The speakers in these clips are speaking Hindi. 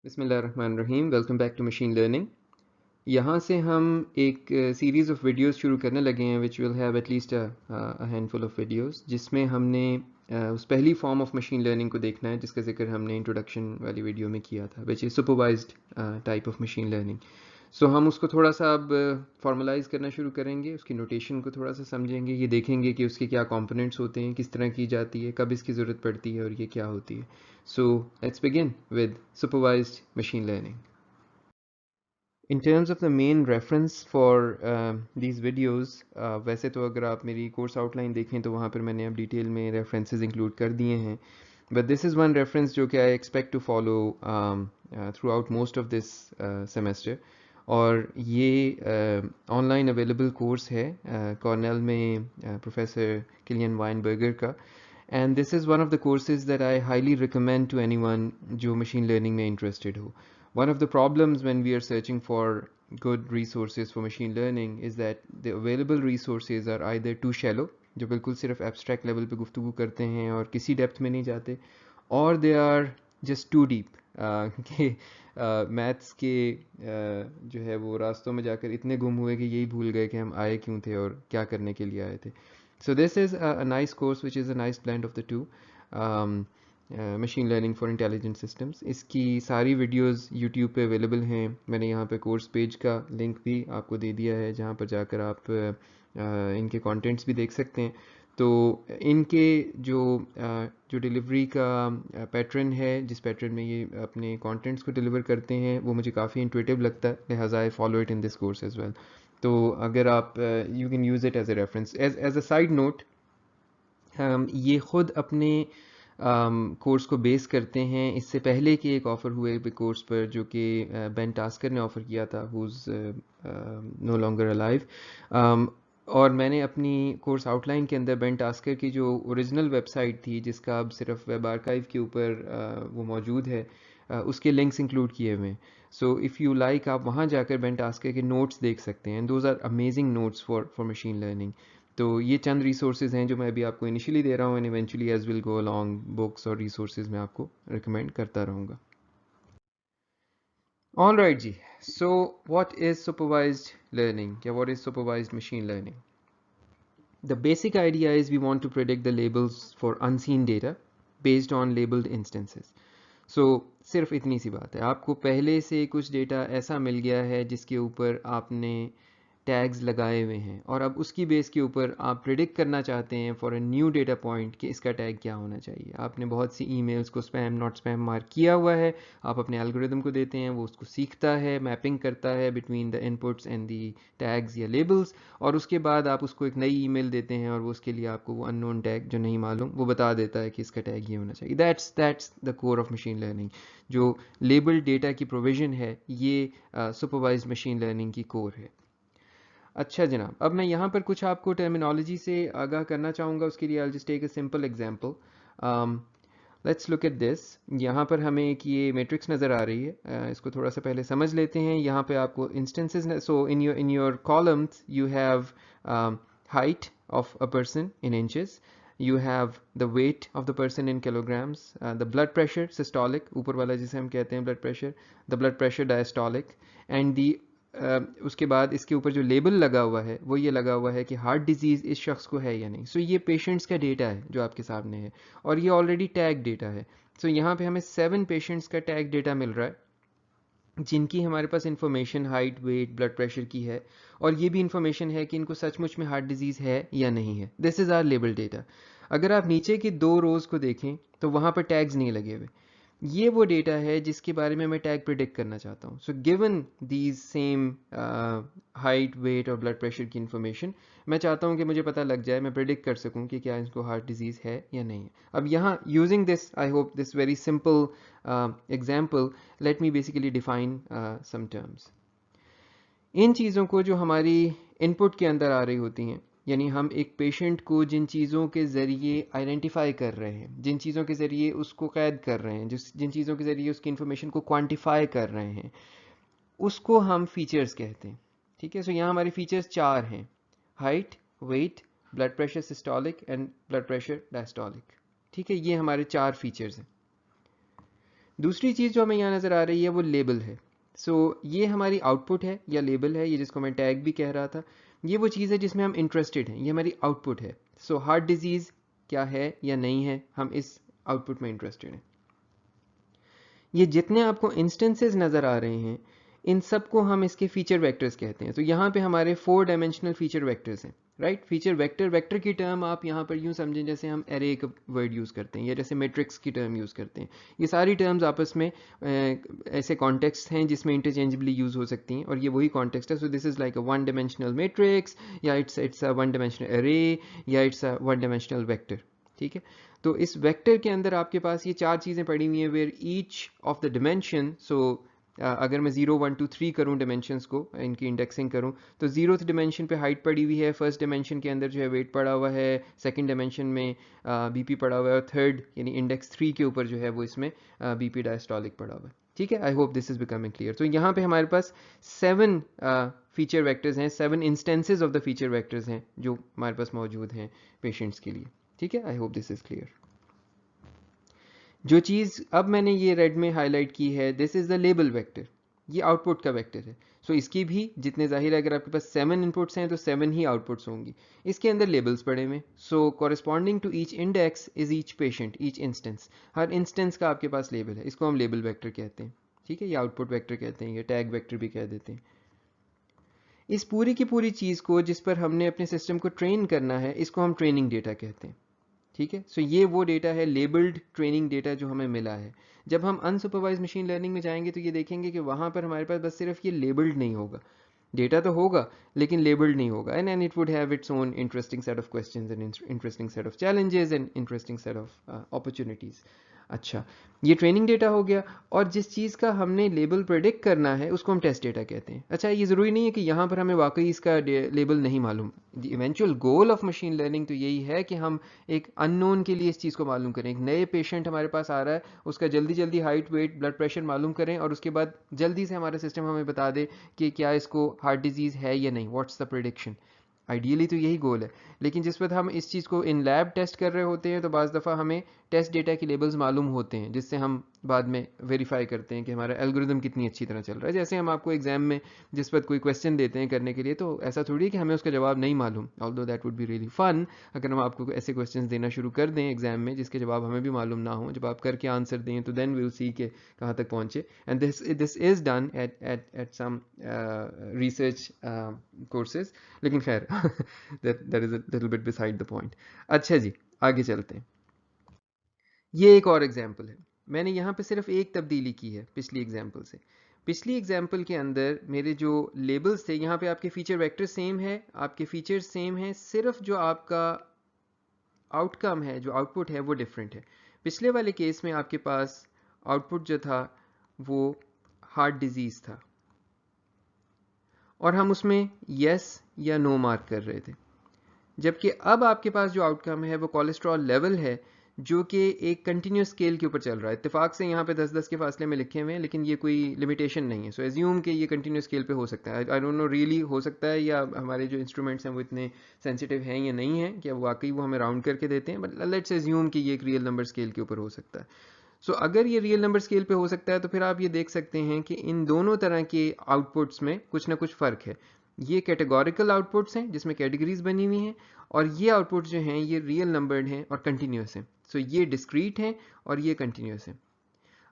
बिस्मिल्लाहिर्रहमानिर्रहीम। Welcome back to machine learning. यहाँ से हम एक सीरीज़ ऑफ वीडियोस शुरू करने लगे हैं which will have at least a handful of videos, जिसमें हमने उस पहली फॉर्म ऑफ मशीन लर्निंग को देखना है जिसका जिक्र हमने इंट्रोडक्शन वाली वीडियो में किया था, which is supervised type of machine learning. So हम उसको थोड़ा सा अब फॉर्मलाइज करना शुरू करेंगे, उसकी नोटेशन को थोड़ा सा समझेंगे, ये देखेंगे कि उसके क्या कंपोनेंट्स होते हैं, किस तरह की जाती है, कब इसकी ज़रूरत पड़ती है और ये क्या होती है। So let's begin with supervised machine learning. In terms of the main reference for these videos, वैसे तो अगर आप मेरी कोर्स आउटलाइन देखें तो वहाँ पर मैंने अब डिटेल में रेफरेंसेस इंक्लूड कर दिए हैं, but this is one reference जो कि I expect to follow throughout most of this semester. और ये ऑनलाइन अवेलेबल कोर्स है कॉर्नेल में प्रोफेसर किलियन वाइनबर्गर का, and this is one of the courses that I highly recommend to anyone जो machine learning में interested हो. One of the problems when we are searching for good resources for machine learning is that the available resources are either too shallow, जो बिल्कुल सिर्फ abstract level पे गुफ्तगू करते हैं और किसी डेप्थ में नहीं जाते, or they are just too deep कि मैथ्स के जो है वो रास्तों में जाकर इतने गुम हुए कि यही भूल गए कि हम आए क्यों थे और क्या करने के लिए आए थे. So this is a nice course which is a nice blend of the two. Machine learning for intelligent systems. इसकी सारी वीडियोस यूट्यूब पे अवेलेबल हैं. मैंने यहाँ पे कोर्स पेज का लिंक भी आपको दे दिया है जहाँ पर जाकर आप इनके कंटेंट्स भी देख सकते हैं. तो इनके जो डिलीवरी का पैटर्न है, जिस पैटर्न में ये अपने कंटेंट्स को डिलीवर करते हैं, वो मुझे काफ़ी इंट्यूटिव लगता है, लिहाजा I follow it in this course as well. तो अगर आप you can use it as a reference. As a side note, ये ख़ुद अपने कोर्स को बेस करते हैं इससे पहले कि एक ऑफ़र हुए कोर्स पर जो कि बेन टास्कर ने ऑफ़र किया था, who is no longer alive. और मैंने अपनी कोर्स आउटलाइन के अंदर बेन टास्कर की जो ओरिजिनल वेबसाइट थी, जिसका अब सिर्फ वेब आर्काइव के ऊपर वो मौजूद है, उसके लिंक्स इंक्लूड किए हुए हैं. सो इफ़ यू लाइक, आप वहाँ जाकर बेन टास्कर के नोट्स देख सकते हैं. Those are amazing notes for machine learning. तो ये चंद रिसोर्सेज हैं जो मैं अभी आपको इनिशियली दे रहा हूँ, and eventually as will go along books और रिसोर्सेज मैं आपको रिकमेंड करता रहूँगा. ऑल राइट जी. So what is supervised learning या what is supervised machine learning? The basic idea is we want to predict the labels for unseen data based on labeled instances. So सिर्फ इतनी सी बात है, आपको पहले से कुछ डेटा ऐसा मिल गया है जिसके ऊपर आपने टैग्स लगाए हुए हैं, और अब उसकी बेस के ऊपर आप प्रिडिक्ट करना चाहते हैं for a new data point कि इसका टैग क्या होना चाहिए. आपने बहुत सी ईमेल्स को स्पैम नॉट स्पैम मार्क किया हुआ है, आप अपने एल्गोरिदम को देते हैं, वो उसको सीखता है, मैपिंग करता है between the inputs and the tags या लेबल्स, और उसके बाद आप उसको एक नई ईमेल देते हैं और वो उसके लिए आपको वो अननोन टैग जो नहीं मालूम वो बता देता है कि इसका टैग ये होना चाहिए. That's the core of machine learning. जो लेबल्ड डेटा की प्रोविजन है, ये सुपरवाइज्ड मशीन लर्निंग की कोर है. अच्छा जनाब, अब मैं यहाँ पर कुछ आपको टर्मिनोलॉजी से आगाह करना चाहूँगा. उसके लिए I just take a simple example. Let's look at this. यहाँ पर हमें एक ये मैट्रिक्स नज़र आ रही है, इसको थोड़ा सा पहले समझ लेते हैं. यहाँ पे आपको instances, so in your columns you have height of a person in inches, you have the weight of the person in kilograms, the blood pressure systolic, ऊपर वाला जिसे हम कहते हैं blood pressure, the blood pressure diastolic, and the उसके बाद इसके ऊपर जो लेबल लगा हुआ है वो ये लगा हुआ है कि हार्ट डिजीज़ इस शख्स को है या नहीं. सो ये पेशेंट्स का डेटा है जो आपके सामने है, और ये ऑलरेडी टैग डेटा है. सो यहाँ पे हमें 7 पेशेंट्स का टैग डेटा मिल रहा है जिनकी हमारे पास information height, weight, blood pressure की है, और ये भी इंफॉर्मेशन है कि इनको सचमुच में हार्ट डिजीज़ है या नहीं है. This is our label data. अगर आप नीचे के 2 रोज़ को देखें तो वहाँ पर टैग्स नहीं लगे हुए. ये वो डेटा है जिसके बारे में मैं टैग प्रिडिक्ट करना चाहता हूँ. So given these same height, weight और ब्लड प्रेशर की इंफॉर्मेशन, मैं चाहता हूँ कि मुझे पता लग जाए, मैं प्रिडिक्ट कर सकूँ कि क्या इनको हार्ट डिजीज़ है या नहीं है. अब यहाँ using this, I hope this very simple example, let me basically define some terms. इन चीज़ों को जो हमारी इनपुट के अंदर आ रही होती हैं, यानी हम एक पेशेंट को जिन चीज़ों के ज़रिए आइडेंटिफाई कर रहे हैं, जिन चीज़ों के ज़रिए उसको कैद कर रहे हैं, जिन चीज़ों के ज़रिए उसकी इन्फॉर्मेशन को क्वांटिफाई कर रहे हैं, उसको हम फीचर्स कहते हैं. ठीक है. सो यहाँ हमारे फीचर्स 4 हैं: height, weight, blood pressure systolic and blood pressure diastolic. ठीक है, ये हमारे 4 फीचर्स हैं. दूसरी चीज़ जो हमें यहाँ नज़र आ रही है वो लेबल है। ये हमारी आउटपुट है या लेबल है, ये जिसको मैं टैग भी कह रहा था। ये वो चीज़ है जिसमें हम इंटरेस्टेड हैं, ये हमारी आउटपुट है। हार्ट डिजीज़ क्या है या नहीं है, हम इस आउटपुट में इंटरेस्टेड हैं। ये जितने आपको इंस्टेंसेस नज़र आ रहे हैं, इन सब को हम इसके फीचर वेक्टर्स कहते हैं। तो यहाँ पे हमारे 4 डायमेंशनल फीचर वेक्टर्स हैं, राइट। फीचर वेक्टर की टर्म आप यहाँ पर यूँ समझें जैसे हम एरे का वर्ड यूज़ करते हैं या जैसे मैट्रिक्स की टर्म यूज़ करते हैं। ये सारी टर्म्स आपस में ऐसे कॉन्टेक्स्ट हैं जिसमें इंटरचेंजेबली यूज़ हो सकती हैं, और ये वही कॉन्टेक्स्ट है। So this is like a 1 dimensional matrix, या इट्स अ 1 डायमेंशनल एरे, या इट्स अ 1 डायमेंशनल वेक्टर, ठीक है। तो इस वेक्टर के अंदर आपके पास ये 4 चीज़ें पड़ी हुई हैं, where each of the dimension, अगर मैं 0 1 2 3 करूँ डिमेंशंस को, इनकी इंडेक्सिंग करूँ, तो 0th डिमेंशन पे हाइट पड़ी हुई है, फर्स्ट डिमेंशन के अंदर जो है वेट पड़ा हुआ है, सेकंड डिमेंशन में बीपी पड़ा हुआ है, और थर्ड यानी इंडेक्स 3 के ऊपर जो है वो इसमें बीपी डायस्टोलिक पड़ा हुआ है, ठीक है। आई hope this is becoming clear. तो यहाँ पे हमारे पास 7 फीचर वेक्टर्स हैं, 7 instances of the feature vectors हैं जो हमारे पास मौजूद हैं पेशेंट्स के लिए, ठीक है। आई होप दिस इज क्लियर। जो चीज़ अब मैंने ये रेड में हाईलाइट की है, this is the label vector, ये आउटपुट का वेक्टर है। इसकी भी जितने जाहिर है, अगर आपके पास 7 इनपुट्स हैं तो 7 ही आउटपुट्स होंगी। इसके अंदर लेबल्स पड़े हुए, corresponding to each index is each patient, each instance, हर इंस्टेंस का आपके पास लेबल है, इसको हम लेबल वेक्टर कहते हैं, ठीक है। ये आउटपुट वेक्टर कहते हैं, ये टैग वेक्टर भी कह देते हैं। इस पूरी की पूरी चीज़ को जिस पर हमने अपने सिस्टम को ट्रेन करना है, इसको हम ट्रेनिंग डेटा कहते हैं, ठीक है। ये वो डेटा है, लेबल्ड ट्रेनिंग डेटा जो हमें मिला है। जब हम अनसुपरवाइज मशीन लर्निंग में जाएंगे तो ये देखेंगे कि वहाँ पर हमारे पास बस सिर्फ ये लेबल्ड नहीं होगा, डेटा तो होगा लेकिन लेबल्ड नहीं होगा, and it would have its own interesting set of questions and interesting set of challenges and interesting set of opportunities. अच्छा, ये ट्रेनिंग डेटा हो गया, और जिस चीज़ का हमने लेबल प्रेडिक्ट करना है उसको हम टेस्ट डेटा कहते हैं। अच्छा, ये ज़रूरी नहीं है कि यहाँ पर हमें वाकई इसका लेबल नहीं मालूम। The eventual goal of machine learning तो यही है कि हम एक अननोन के लिए इस चीज़ को मालूम करें। एक नए पेशेंट हमारे पास आ रहा है, उसका जल्दी जल्दी हाइट, वेट, ब्लड प्रेशर मालूम करें, और उसके बाद जल्दी से हमारा सिस्टम हमें बता दे कि क्या इसको हार्ट डिजीज़ है या नहीं, व्हाट्स द प्रेडिक्शन। आइडियली तो यही गोल है, लेकिन जिस वक्त हम इस चीज़ को इन लैब टेस्ट कर रहे होते हैं तो बाज़ दफ़ा हमें टेस्ट डेटा के लेबल्स मालूम होते हैं, जिससे हम बाद में वेरीफाई करते हैं कि हमारा एल्गोरिदम कितनी अच्छी तरह चल रहा है। जैसे हम आपको एग्जाम में जिस वक्त कोई क्वेश्चन देते हैं करने के लिए, तो ऐसा थोड़ी है कि हमें उसका जवाब नहीं मालूम, although that would be really fun अगर हम आपको ऐसे क्वेश्चन देना शुरू कर दें एग्जाम में जिसके जवाब हमें भी मालूम ना हो। जब आप करके आंसर दें तो देन विल सी के कहाँ तक पहुँचे, and this is done at some research courses, लेकिन खैर that is a little bit beside the point। अच्छा जी, आगे चलते हैं। ये एक और एग्जाम्पल है, मैंने यहाँ पे सिर्फ एक तब्दीली की है पिछली एग्जाम्पल से। पिछली एग्जाम्पल के अंदर मेरे जो लेबल्स थे, यहाँ पे आपके फीचर वेक्टर सेम है, आपके फीचर्स सेम है, सिर्फ जो आपका आउटकम है, जो आउटपुट है, वो डिफरेंट है। पिछले वाले केस में आपके पास आउटपुट जो था वो हार्ट डिजीज़ था, और हम उसमें यस या नो मार्क कर रहे थे। जबकि अब आपके पास जो आउटकम है वो कोलेस्ट्रॉल लेवल है, जो कि एक कंटिन्यूस स्केल के ऊपर चल रहा है। इत्तेफाक से यहाँ पे 10-10 के फासले में लिखे हुए हैं, लेकिन ये कोई लिमिटेशन नहीं है। सो एज्यूम कि ये कंटिन्यूस स्केल पे हो सकता है। आई डोंट नो रियली हो सकता है या हमारे जो इंस्ट्रूमेंट्स हैं वो इतने सेंसिटिव हैं या नहीं हैं कि वाकई वो हमें राउंड करके देते हैं, बट लेट्स एज्यूम कि ये एक रियल नंबर स्केल के ऊपर हो सकता है। अगर ये रियल नंबर स्केल पे हो सकता है तो फिर आप ये देख सकते हैं कि इन दोनों तरह के आउटपुट्स में कुछ ना कुछ फ़र्क है। ये कैटेगोरिकल आउटपुट्स हैं जिसमें कैटेगरीज बनी हुई हैं, और ये आउटपुट्स जो हैं ये रियल नंबर्ड हैं और कंटिन्यूस हैं। ये डिस्क्रीट हैं और ये कंटिन्यूस हैं।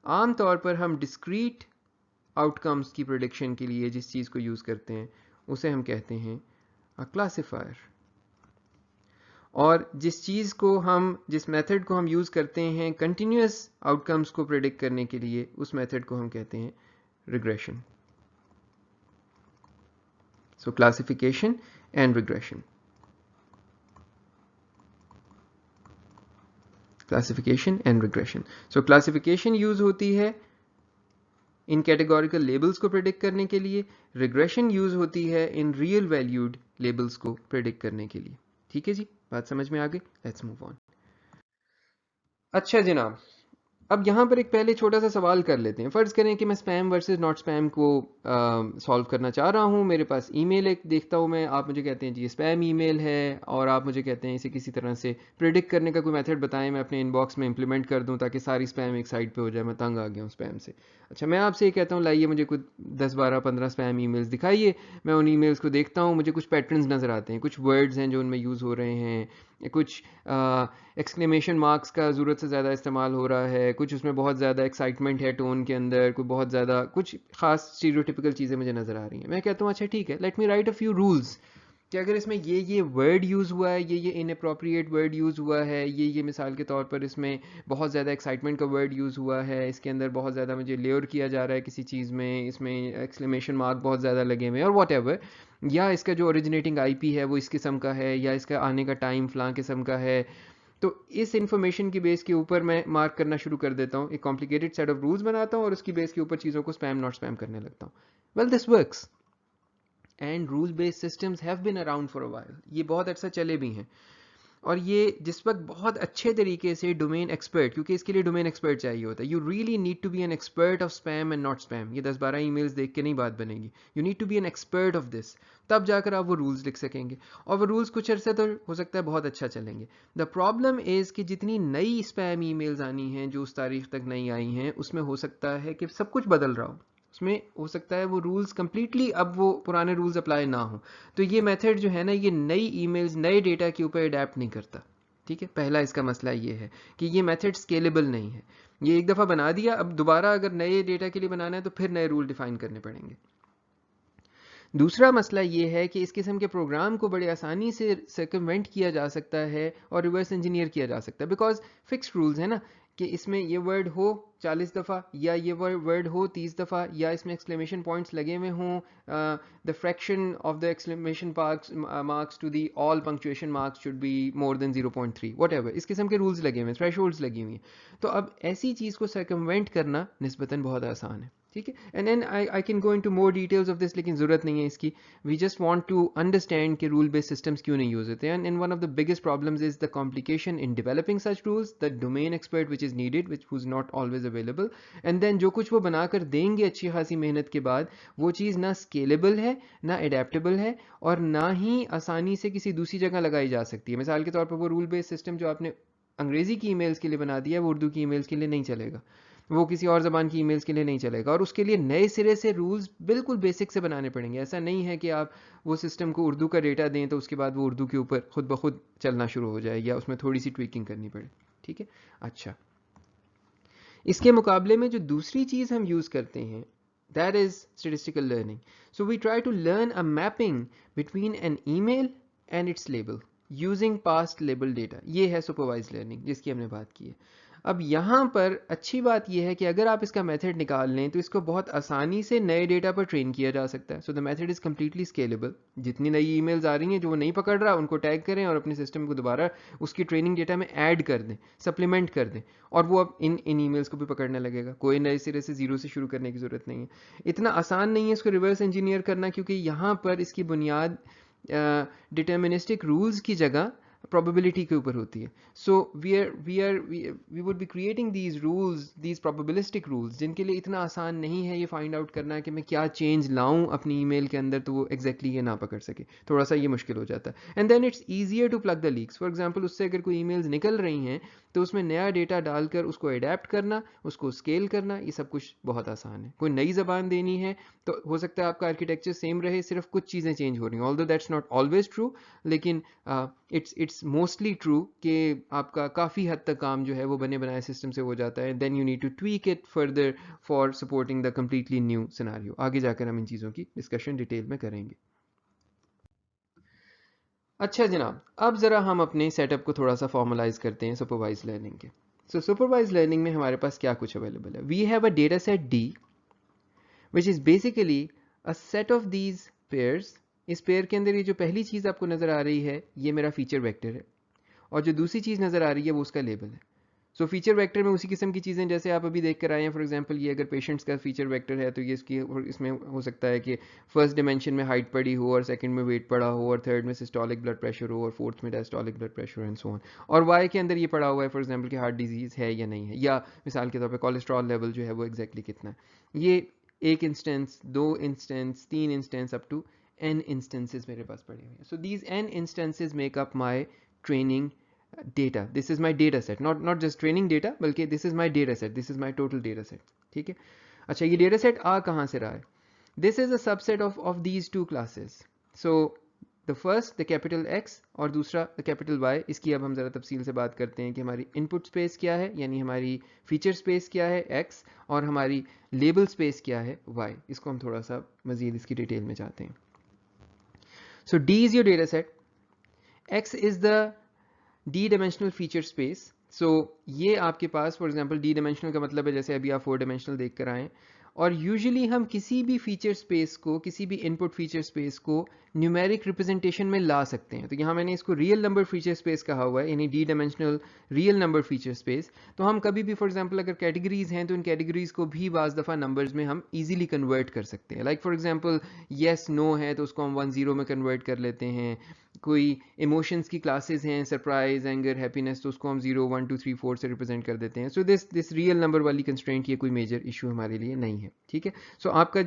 आम तौर पर हम डिस्क्रीट आउटकम्स की प्रेडिक्शन के लिए जिस चीज़ को यूज़ करते हैं उसे हम कहते हैं क्लासिफायर, और जिस मेथड को हम यूज़ करते हैं कंटिन्यूस आउटकम्स को प्रेडिक्ट करने के लिए, उस मेथड को हम कहते हैं regression. Classification and regression, classification and regression. Classification use होती है इन कैटेगोरिकल लेबल्स को प्रेडिक्ट करने के लिए, रिग्रेशन यूज होती है इन रियल वैल्यूड लेबल्स को प्रेडिक्ट करने के लिए। ठीक है जी, बात समझ में आ गई? Let's move on. अच्छा जनाब, अब यहाँ पर एक पहले छोटा सा सवाल कर लेते हैं। फ़र्ज़ करें कि मैं स्पैम वर्सेस नॉट स्पैम को सॉल्व करना चाह रहा हूँ। मेरे पास ईमेल एक देखता हूँ मैं, आप मुझे कहते हैं जी ये स्पैम ईमेल है, और आप मुझे कहते हैं इसे किसी तरह से प्रिडिक्ट करने का कोई मेथड बताएं, मैं अपने इनबॉक्स में इम्प्लीमेंट कर दूँ ताकि सारी स्पैम एक साइड पे हो जाए, मैं तंग आ गया हूँ स्पैम से। अच्छा, मैं आपसे ये कहता हूँ लाइए मुझे कुछ 10-12-15 स्पैम ईमेल्स दिखाइए। मैं उन ईमेल्स को देखता हूँ, मुझे कुछ पैटर्न्स नज़र आते हैं, कुछ वर्ड्स हैं जो उनमें यूज़ हो रहे हैं, कुछ एक्सक्लेमेशन मार्क्स का ज़रूरत से ज़्यादा इस्तेमाल हो रहा है, कुछ उसमें बहुत ज़्यादा एक्साइटमेंट है टोन के अंदर, कोई बहुत ज़्यादा कुछ खास स्टीरियोटिपिकल चीज़ें मुझे नज़र आ रही हैं। मैं कहता हूँ अच्छा ठीक है, let me right a few rules कि अगर इसमें ये वर्ड यूज़ हुआ है, ये इनअप्रोप्रिएट वर्ड यूज़ हुआ है, ये मिसाल के तौर पर इसमें बहुत ज़्यादा एक्साइटमेंट का वर्ड यूज़ हुआ है, इसके अंदर बहुत ज़्यादा मुझे लेयर किया जा रहा है किसी चीज़ में, इसमें एक्सक्लेमेशन मार्क बहुत ज़्यादा लगे हुए हैं और वॉट एवर, या इसका जो ओरिजिनेटिंग आईपी है वो इस किस्म का है, या इसका आने का टाइम फ़लाँ किस्म का है, तो इस इंफॉर्मेशन की बेस के ऊपर मैं मार्क करना शुरू कर देता हूँ, एक कॉम्प्लिकेटेड सेट ऑफ रूल्स बनाता हूँ और उसकी बेस के ऊपर चीज़ों को स्पैम नॉट स्पैम करने लगता हूँ। Well this works and rule based systems have been around for a while, ये बहुत अच्छा चले भी हैं। और ये जिस वक्त बहुत अच्छे तरीके से डोमेन एक्सपर्ट, क्योंकि इसके लिए डोमेन एक्सपर्ट चाहिए होता है, you really need to be an expert of spam and not spam, ये 10-12 ईमेल्स देख के नहीं बात बनेगी, you need to be an expert of this, तब जाकर आप वो रूल्स लिख सकेंगे। और वो रूल्स कुछ अरसे तो हो सकता है बहुत अच्छा चलेंगे। द प्रॉब्लम इज़ कि जितनी नई स्पैम ईमेल्स आनी हैं जो उस तारीख तक नहीं आई हैं, उसमें हो सकता है कि सब कुछ बदल रहा हो, उसमें हो सकता है वो रूल्स कंप्लीटली अब वो पुराने रूल्स अप्लाई ना हो। तो ये मेथड जो है ना, ये नई ईमेल्स नए डेटा के ऊपर अडेप्ट नहीं करता। ठीक है, पहला इसका मसला ये है कि ये मेथड स्केलेबल नहीं है। ये एक दफ़ा बना दिया, अब दोबारा अगर नए डेटा के लिए बनाना है तो फिर नए रूल डिफाइन करने पड़ेंगे। दूसरा मसला ये है कि इस किस्म के प्रोग्राम को बड़े आसानी से सर्कमवेंट किया जा सकता है और रिवर्स इंजीनियर किया जा सकता है, बिकॉज फिक्स्ड रूल्स है ना कि इसमें ये वर्ड हो 40 दफ़ा, या ये वर्ड हो 30 दफ़ा, या इसमें एक्सक्लेमेशन पॉइंट्स लगे हुए हों, the fraction of the exclamation marks to the all punctuation marks should be more than 0.3, whatever, इस किस्म के रूल्स लगे हुए हैं, थ्रेशोल्ड्स लगी हुई हैं। तो अब ऐसी चीज़ को सर्कमवेंट करना निस्बतन बहुत आसान है। ठीक है, and then I can go into more details of this, लेकिन ज़रूरत नहीं है इसकी। We just want to understand कि रूल बेस्ड सिस्टम्स क्यों नहीं यूज होते हैं, and one of the biggest problems is the complication in developing such rules, the domain expert which is needed which whose not always available, and then जो कुछ वो बनाकर देंगे अच्छी खासी मेहनत के बाद, वो चीज़ ना स्केलेबल है, ना एडेप्टेबल है, और ना ही आसानी से किसी दूसरी जगह लगाई जा सकती है। मिसाल के तौर पर वो रूल बेस्ड सिस्टम जो आपने अंग्रेज़ी की ईमेल्स के लिए बना दिया है वो उर्दू की ईमेल्स के लिए नहीं चलेगा, वो किसी और ज़बान की ईमेल्स के लिए नहीं चलेगा, और उसके लिए नए सिरे से रूल्स बिल्कुल बेसिक से बनाने पड़ेंगे। ऐसा नहीं है कि आप वो सिस्टम को उर्दू का डेटा दें तो उसके बाद वो उर्दू के ऊपर खुद ब खुद चलना शुरू हो जाए या उसमें थोड़ी सी ट्विकिंग करनी पड़े। ठीक है, अच्छा, इसके मुकाबले में जो दूसरी चीज़ हम यूज़ करते हैं, that is statistical learning. So we try to learn a mapping between an email and its label using past label data. ये है supervised learning जिसकी हमने बात की है। अब यहाँ पर अच्छी बात यह है कि अगर आप इसका मेथड निकाल लें तो इसको बहुत आसानी से नए डेटा पर ट्रेन किया जा सकता है। So the method is completely scalable. जितनी नई ईमेल्स आ रही हैं जो वो नहीं पकड़ रहा, उनको टैग करें और अपने सिस्टम को दोबारा उसकी ट्रेनिंग डेटा में ऐड कर दें, सप्लीमेंट कर दें, और वो अब इन ईमेल्स को भी पकड़ने लगेगा। कोई नए सिरे से ज़ीरो से शुरू करने की ज़रूरत नहीं है। इतना आसान नहीं है इसको रिवर्स इंजीनियर करना, क्योंकि यहाँ पर इसकी बुनियाद डिटर्मिनिस्टिक रूल्स की जगह probability के ऊपर होती है। So we would be creating these rules, these probabilistic rules, जिनके लिए इतना आसान नहीं है ये फाइंड आउट करना कि मैं क्या चेंज लाऊं अपनी ईमेल के अंदर तो वो एग्जैक्टली ये ना पकड़ सके। थोड़ा सा ये मुश्किल हो जाता है। And then it's easier to plug the leaks. For example, उससे अगर कोई ईमेल्स निकल रही हैं तो उसमें नया डेटा डालकर उसको अडेप्ट करना, उसको स्केल करना, ये सब कुछ बहुत आसान है। कोई नई ज़बान देनी है तो हो सकता है आपका आर्किटेक्चर सेम रहे, सिर्फ कुछ चीज़ें चेंज हो रही हैं, although that's not always true, लेकिन इट्स मोस्टली ट्रू कि आपका काफ़ी हद तक काम जो है वो बने बनाए सिस्टम से हो जाता है। Then you need to tweak it further for supporting the completely new scenario. आगे जाकर हम इन चीज़ों की डिस्कशन डिटेल में करेंगे। अच्छा जनाब, अब ज़रा हम अपने सेटअप को थोड़ा सा फॉर्मलाइज करते हैं सुपरवाइज लर्निंग के। सो सुपरवाइज लर्निंग में हमारे पास क्या कुछ अवेलेबल है? We have a data set D which is basically a set of these pairs. इस पेयर के अंदर ये जो पहली चीज़ आपको नज़र आ रही है ये मेरा फीचर वेक्टर है, और जो दूसरी चीज़ नज़र आ रही है वो उसका लेबल है। सो फीचर वेक्टर में उसी किस्म की चीज़ें जैसे आप अभी देख कर आए हैं, फॉर एग्जांपल ये अगर पेशेंट्स का फीचर वेक्टर है तो ये इसमें हो सकता है कि फर्स्ट डिमेंशन में हाइट पड़ी हो, और सेकंड में वेट पड़ा हो, और थर्ड में सिस्टोलिक ब्लड प्रेशर हो, और फोर्थ में diastolic blood pressure and so on. और वाई के अंदर ये पड़ा हुआ है फॉर एग्जाम्पल कि हार्ट डिजीज़ है या नहीं है, या मिसाल के तौर पर कोलेस्ट्रॉल लेवल जो है वो एग्जैक्टली कितना है। ये एक instance, 2 instance, 3 instance, up to n instances मेरे पास पड़े हुए हैं। So these n instances make up my training data. This is my data set, not just training data, बल्कि this is my data set, this is my total data set. ठीक है। अच्छा, ये data set आ कहाँ से रहा है? This is a subset of these two classes. So the first, the capital X, और दूसरा the capital Y. इसकी अब हम ज़रा तफसील से बात करते हैं कि हमारी input space क्या है, यानी हमारी feature space क्या है X, और हमारी label space क्या है Y. इसको हम थोड़ा सा मज़ीद इसकी डिटेल में जाते हैं। So D is your data set, X is the D dimensional feature space. So ये आपके पास फॉर एग्जांपल डी डायमेंशनल का मतलब है जैसे अभी आप 4 डायमेंशनल देख कर आए, और यूजुअली हम किसी भी फीचर स्पेस को, किसी भी इनपुट फीचर स्पेस को न्यूमेरिक रिप्रेजेंटेशन में ला सकते हैं। तो यहाँ मैंने इसको रियल नंबर फीचर स्पेस कहा हुआ है, यानी D dimensional real number feature space. तो हम कभी भी फॉर एग्जांपल अगर कैटेगरीज हैं तो इन कैटेगरीज को भी बाज़ दफ़ा नंबर्स में हम इजीली कन्वर्ट कर सकते हैं। Like for example yes no है तो उसको हम 1-0 में कन्वर्ट कर लेते हैं। कोई इमोशंस की क्लासेस हैं, सरप्राइज, एंगर, हैप्पीनेस, तो उसको हम 0, 1, 2, 3, 4 से रिप्रेजेंट कर देते हैं। सो दिस रियल नंबर वाली कंस्ट्रेंट ये कोई मेजर इशू हमारे लिए नहीं है। ठीक है। सो आपका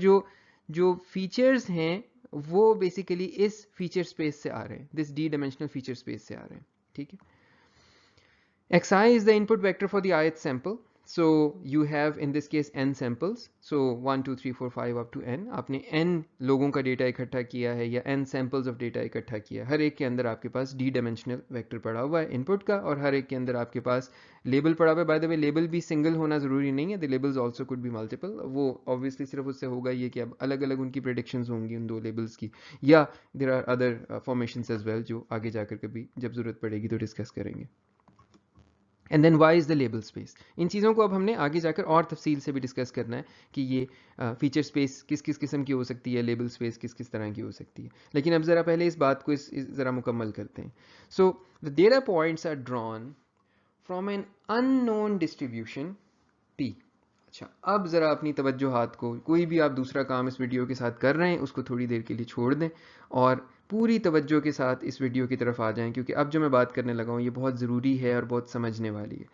जो फीचर्स हैं वो बेसिकली इस फीचर स्पेस से आ रहे हैं, this D dimensional feature space से आ रहे हैं। ठीक है। xi is the input vector for the ith sample. So you have in this case n samples. So 1, 2, 3, 4, 5 up to n. आपने n लोगों का डेटा इकट्ठा किया है या n samples of data इकट्ठा किया है। हर एक के अंदर आपके पास d डायमेंशनल वेक्टर पड़ा हुआ है इनपुट का, और हर एक के अंदर आपके पास लेबल पड़ा हुआ है। बाय द वे लेबल भी सिंगल होना ज़रूरी नहीं है, the labels also could be multiple. वो ऑब्वियसली सिर्फ उससे होगा ये कि अब अलग अलग उनकी प्रेडिक्शंस होंगी उन दो लेबल्स की, या there are other formations as well जो आगे जाकर कभी जब ज़रूरत पड़ेगी तो डिस्कस करेंगे। And then Y is the label space. इन चीज़ों को अब हमने आगे जाकर और तफसील से भी डिस्कस करना है कि ये फीचर स्पेस किस किस किस्म की हो सकती है, लेबल स्पेस किस किस तरह की हो सकती है। लेकिन अब ज़रा पहले इस बात को ज़रा मुकम्मल करते हैं। So the data points are drawn from an unknown distribution P। अच्छा, अब ज़रा अपनी तवज्जुहात को, कोई भी आप दूसरा काम इस वीडियो के साथ कर रहे हैं उसको थोड़ी देर के लिए छोड़ दें और पूरी तवज्जो के साथ इस वीडियो की तरफ आ जाएं, क्योंकि अब जो मैं बात करने लगा हूँ ये बहुत ज़रूरी है और बहुत समझने वाली है।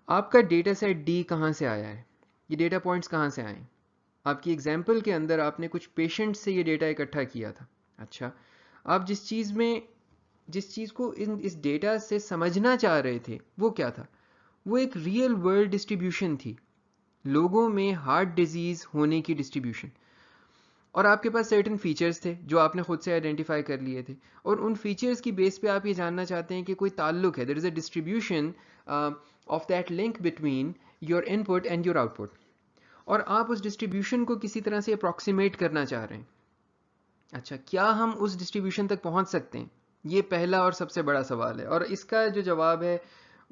आपका डेटा सेट डी कहाँ से आया है? ये डेटा पॉइंट्स कहाँ से आए? आपकी एग्जाम्पल के अंदर आपने कुछ पेशेंट से ये डेटा इकट्ठा किया था। अच्छा, आप जिस चीज़ को इस डेटा से समझना चाह रहे थे वो क्या था? वो एक रियल वर्ल्ड डिस्ट्रीब्यूशन थी, लोगों में हार्ट डिजीज़ होने की डिस्ट्रीब्यूशन। और आपके पास सर्टेन फीचर्स थे जो आपने खुद से आइडेंटिफाई कर लिए थे, और उन फीचर्स की बेस पे आप ये जानना चाहते हैं कि कोई ताल्लुक है, there is a distribution of that link between your input and your output, और आप उस डिस्ट्रीब्यूशन को किसी तरह से अप्रॉक्सीमेट करना चाह रहे हैं। अच्छा, क्या हम उस डिस्ट्रीब्यूशन तक पहुंच सकते हैं? ये पहला और सबसे बड़ा सवाल है, और इसका जो जवाब है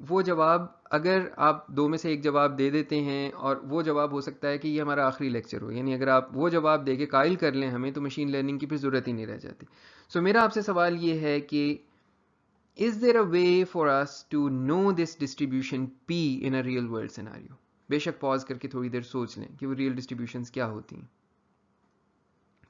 वो जवाब, अगर आप दो में से एक जवाब दे देते हैं, और वो जवाब हो सकता है कि ये हमारा आखिरी लेक्चर हो, यानी अगर आप वो जवाब दे के कायल कर लें हमें, तो मशीन लर्निंग की फिर ज़रूरत ही नहीं रह जाती। सो मेरा आपसे सवाल ये है कि is there a way for us to know this distribution P in a real world scenario? बेशक पॉज करके थोड़ी देर सोच लें कि वो रियल डिस्ट्रीब्यूशंस क्या होती हैं।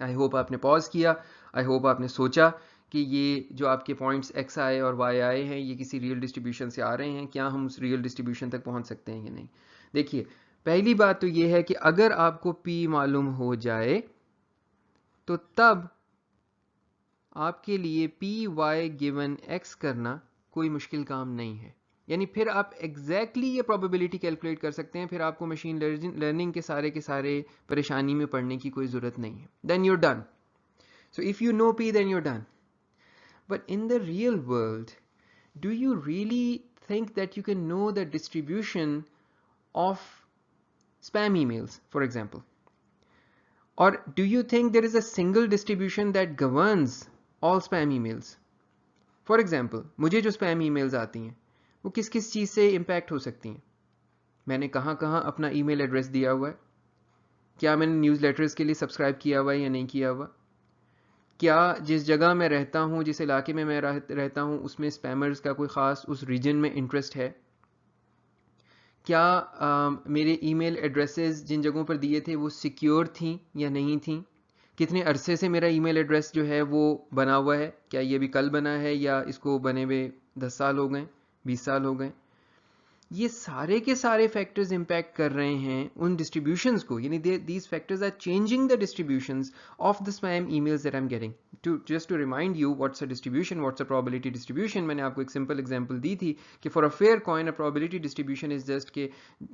आई होप आपने पॉज किया, आई होप आपने सोचा कि ये जो आपके पॉइंट्स एक्स आए और वाई आए हैं ये किसी रियल डिस्ट्रीब्यूशन से आ रहे हैं, क्या हम उस रियल डिस्ट्रीब्यूशन तक पहुंच सकते हैं या नहीं। देखिए, पहली बात तो ये है कि अगर आपको P मालूम हो जाए तो तब आपके लिए Py गिवन X करना कोई मुश्किल काम नहीं है, यानी फिर आप एग्जैक्टली ये प्रोबेबिलिटी कैलकुलेट कर सकते हैं, फिर आपको मशीन लर्निंग के सारे परेशानी में पड़ने की कोई ज़रूरत नहीं है। Then you're done. So if you know P then you're done. But in the real world, do you really think that you can know the distribution of spam emails, for example? Or do you think there is a single distribution that governs all spam emails? For example, मुझे जो spam emails आती हैं वो किस किस चीज़ से impact हो सकती हैं? मैंने कहाँ कहाँ अपना email address दिया हुआ है? क्या मैंने न्यूज़लेटर्स के लिए सब्सक्राइब किया हुआ है या नहीं किया हुआ? क्या जिस जगह मैं रहता हूँ, जिस इलाके में मैं रहता हूँ, उसमें स्पैमर्स का कोई ख़ास उस रीजन में इंटरेस्ट है? क्या मेरे ईमेल एड्रेसेस जिन जगहों पर दिए थे वो सिक्योर थी या नहीं थी, कितने अरसे से मेरा ईमेल एड्रेस जो है वो बना हुआ है, क्या ये भी कल बना है या इसको बने हुए 10 साल हो गए, 20 साल हो गए। ये सारे के सारे फैक्टर्स इंपैक्ट कर रहे हैं उन डिस्ट्रीब्यूशंस को, यानी these factors are changing the distributions of the spam emails that I am getting. Just to remind you what's a distribution, what's a probability distribution, मैंने आपको एक सिंपल एग्जांपल दी थी कि for a fair coin a probability distribution is just के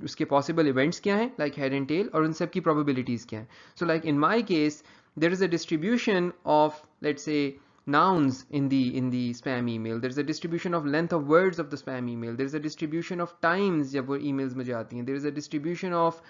उसके पॉसिबल इवेंट्स क्या हैं लाइक हेड एंड टेल और उन सब की प्रोबेबिलिटीज क्या हैं। So like in my case there is a distribution of, let's say, nouns in the spam email. There is a distribution of length of words of the spam email. There is a distribution of times जब वो emails मुझे आती हैं. There is a distribution of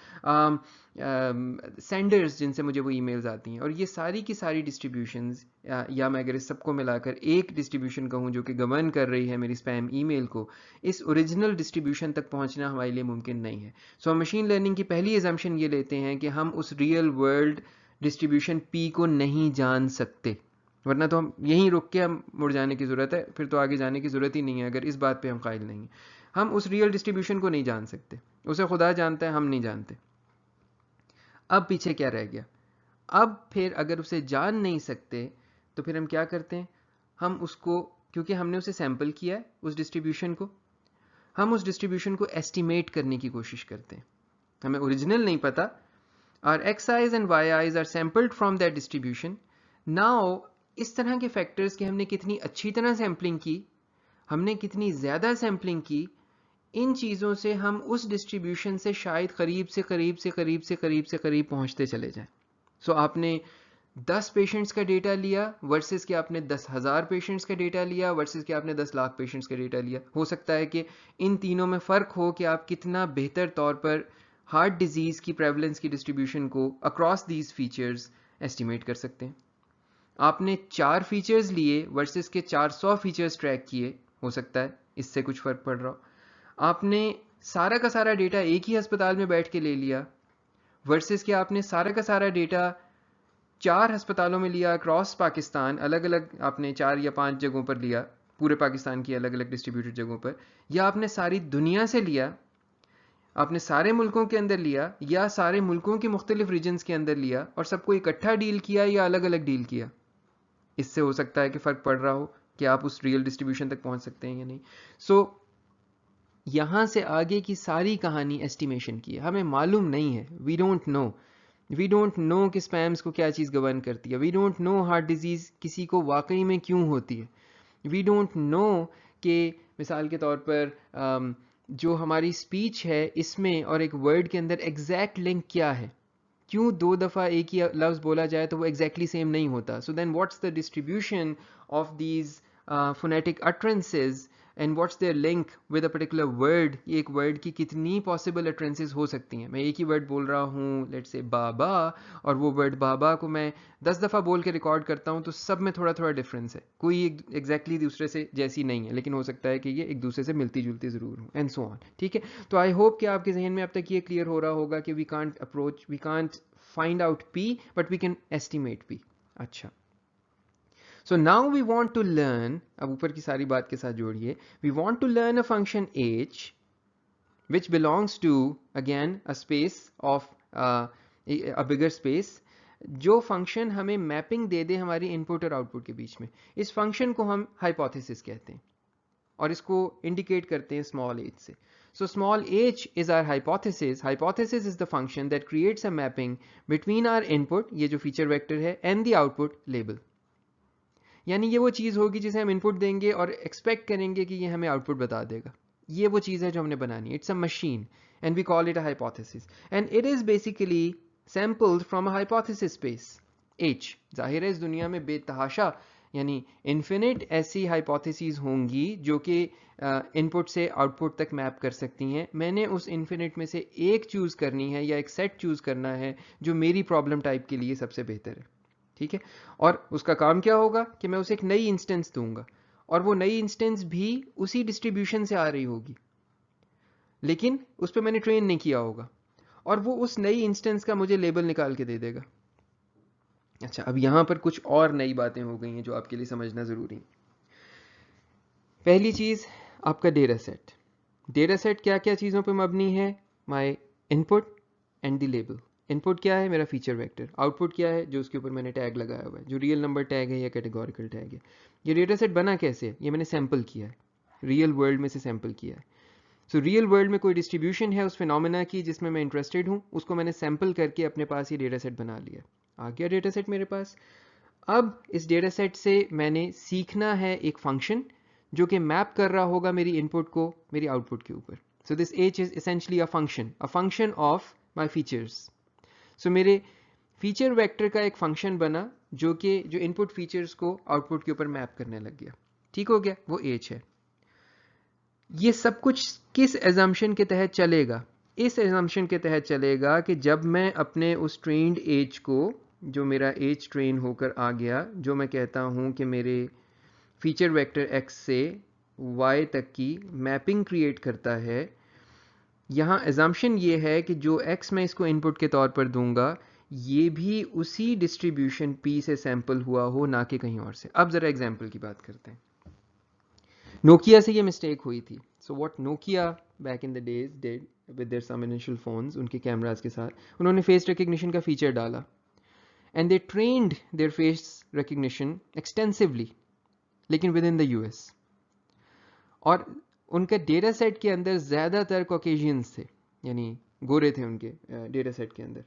senders जिनसे मुझे वो emails आती हैं. और ये सारी की सारी distributions या मैं अगर इस सबको मिलाकर एक distribution कहूँ जो कि गवर्न कर रही है मेरी spam email को, इस ओरिजिनल distribution तक पहुँचना हमारे लिए मुमकिन नहीं है. So machine learning की पहली assumption ये लेते हैं कि हम उस real world डिस्ट्रीब्यूशन P को नहीं जान सकते, वरना तो हम यहीं रुक के हम मुड़ जाने की ज़रूरत है, फिर तो आगे जाने की ज़रूरत ही नहीं है अगर इस बात पे हम कायल नहीं हैं। हम उस रियल डिस्ट्रीब्यूशन को नहीं जान सकते, उसे खुदा जानता है, हम नहीं जानते। अब पीछे क्या रह गया? अब फिर अगर उसे जान नहीं सकते तो फिर हम क्या करते हैं? हम उसको, क्योंकि हमने उसे सैंपल किया है उस डिस्ट्रीब्यूशन को, हम उस डिस्ट्रीब्यूशन को एस्टिमेट करने की कोशिश करते हैं। हमें ओरिजिनल नहीं पता, our xi's and yi's are sampled from that distribution. Now इस तरह के फैक्टर्स की हमने कितनी अच्छी तरह सैम्पलिंग की, हमने कितनी ज़्यादा सैम्पलिंग की, इन चीज़ों से हम उस डिस्ट्रीब्यूशन से शायद करीब से करीब से करीब से करीब से करीब पहुंचते चले जाएं। सो आपने 10 पेशेंट्स का डेटा लिया वर्सेस कि आपने 10,000 पेशेंट्स का डेटा लिया वर्सेस कि आपने 10 लाख पेशेंट्स का डेटा लिया। हो सकता है कि इन तीनों में फ़र्क हो कि आप कितना बेहतर तौर पर हार्ट डिजीज़ की प्रेवलेंस की डिस्ट्रीब्यूशन को अक्रॉस दीज फीचर्स एस्टिमेट कर सकते हैं। आपने 4 फीचर्स लिए वर्सेस के 400 फीचर्स ट्रैक किए, हो सकता है इससे कुछ फ़र्क पड़ रहा हो। आपने सारा का सारा डेटा एक ही अस्पताल में बैठ के ले लिया वर्सेस कि आपने सारा का सारा डेटा 4 अस्पतालों में लिया अक्रॉस पाकिस्तान, अलग अलग आपने 4 या 5 जगहों पर लिया, पूरे पाकिस्तान की अलग अलग डिस्ट्रीब्यूटेड जगहों पर, या आपने सारी दुनिया से लिया, आपने सारे मुल्कों के अंदर लिया या सारे मुल्कों के मुख्तलिफ रीजन्स के अंदर लिया और सबको इकट्ठा डील किया या अलग अलग डील किया। इससे हो सकता है कि फ़र्क पड़ रहा हो कि आप उस रियल डिस्ट्रीब्यूशन तक पहुंच सकते हैं या नहीं। सो यहाँ से आगे की सारी कहानी एस्टिमेशन की है, हमें मालूम नहीं है, वी डोंट नो कि स्पैम्स को क्या चीज़ गवर्न करती है, we don't know heart disease किसी को वाकई में क्यों होती है, वी डोंट नो कि मिसाल के तौर पर जो हमारी स्पीच है इसमें और एक वर्ड के अंदर एग्जैक्ट लिंक क्या है, क्यों 2 दफ़ा एक ही लफ्ज़ बोला जाए तो वो एग्जैक्टली सेम नहीं होता। So then what's the distribution of these phonetic utterances and what's their link with a particular word, एक वर्ड की कितनी पॉसिबल अटरेंसेज हो सकती हैं। मैं एक ही वर्ड बोल रहा हूँ, लेट्स से बाबा, और वो वर्ड बाबा को मैं 10 दफ़ा बोल के रिकॉर्ड करता हूँ तो सब में थोड़ा थोड़ा डिफरेंस है, कोई एग्जैक्टली दूसरे से जैसी नहीं है, लेकिन हो सकता है कि ये एक दूसरे से मिलती जुलती ज़रूर हो, एंड सो ऑन। ठीक है, तो आई होप कि आपके जहन में अब तक ये क्लियर हो रहा होगा कि we can't find out P but we can estimate P। अच्छा, so now we want to learn, अब ऊपर की सारी बात के साथ जोड़िए, we want to learn a function h which belongs to again a space of a bigger space, जो फंक्शन हमें मैपिंग दे दे हमारी इनपुट और आउटपुट के बीच में। इस फंक्शन को हम हाइपोथेसिस कहते हैं और इसको इंडिकेट करते हैं स्मॉल h से। So small h is our hypothesis. Hypothesis is the function that creates a mapping between our input, ये जो फीचर वेक्टर है, and the output label. यानी ये वो चीज़ होगी जिसे हम इनपुट देंगे और एक्सपेक्ट करेंगे कि ये हमें आउटपुट बता देगा। ये वो चीज़ है जो हमने बनानी है। It's a machine and we call it a hypothesis and it is basically sampled from a hypothesis space H। जाहिर है इस दुनिया में बेतहाशा यानी इन्फिनिट ऐसी हाइपोथेसिस होंगी जो कि इनपुट से आउटपुट तक मैप कर सकती हैं। मैंने उस इन्फिनिट में से एक चूज़ करनी है या एक सेट चूज़ करना है जो मेरी प्रॉब्लम टाइप के लिए सबसे बेहतर है। ठीक है, और उसका काम क्या होगा कि मैं उसे एक नई इंस्टेंस दूंगा और वो नई इंस्टेंस भी उसी डिस्ट्रीब्यूशन से आ रही होगी, लेकिन उस पर मैंने ट्रेन नहीं किया होगा और वो उस नई इंस्टेंस का मुझे लेबल निकाल के दे देगा। अच्छा, अब यहां पर कुछ और नई बातें हो गई हैं जो आपके लिए समझना ज़रूरी है। पहली चीज़, आपका डेटा सेट। डेटा सेट क्या क्या चीज़ों पे मबनी है? माई input and the label. Input क्या है? मेरा फीचर वेक्टर। आउटपुट क्या है? जो उसके ऊपर मैंने टैग लगाया हुआ है, जो रियल नंबर टैग है या कैटेगोरिकल टैग है। ये डेटा सेट बना कैसे है? ये मैंने सैम्पल किया है, रियल वर्ल्ड में से सैम्पल किया है। सो रियल वर्ल्ड में कोई डिस्ट्रीब्यूशन है उस फिनोमेना की जिसमें मैं इंटरेस्टेड हूँ, उसको मैंने सैम्पल करके अपने पास ये डेटा सेट बना लिया। आ गया डेटा सेट मेरे पास। अब इस डेटा सेट से मैंने सीखना है एक फंक्शन जो कि मैप कर रहा होगा मेरी इनपुट को मेरी आउटपुट के ऊपर। So this H is essentially a function of my features. So मेरे फीचर वेक्टर का एक फंक्शन बना जो इनपुट फीचर्स को आउटपुट के ऊपर मैप करने लग गया। ठीक हो गया, वो एच है। ये सब कुछ किस एजम्पशन के तहत चलेगा? इस एजम्पशन के तहत चलेगा कि जब मैं अपने उस ट्रेन्ड एज को, जो मेरा एज ट्रेन होकर आ गया, जो मैं कहता हूं कि मेरे फीचर वेक्टर x से y तक की मैपिंग क्रिएट करता है, यहाँ एजम्पशन ये है कि जो x मैं इसको इनपुट के तौर पर दूंगा ये भी उसी डिस्ट्रीब्यूशन p से सैंपल हुआ हो, ना कि कहीं और से। अब ज़रा एग्जाम्पल की बात करते हैं। नोकिया से ये मिस्टेक हुई थी। So what Nokia back in the days did with their some initial phones, उनके कैमरास के साथ उन्होंने फेस रिकग्निशन का फीचर डाला and they trained their face recognition extensively, लेकिन विद इन द यूएस। और उनके डेटा सेट के अंदर ज़्यादातर कॉकेशियंस थे, यानी गोरे थे उनके डेटा सेट के अंदर।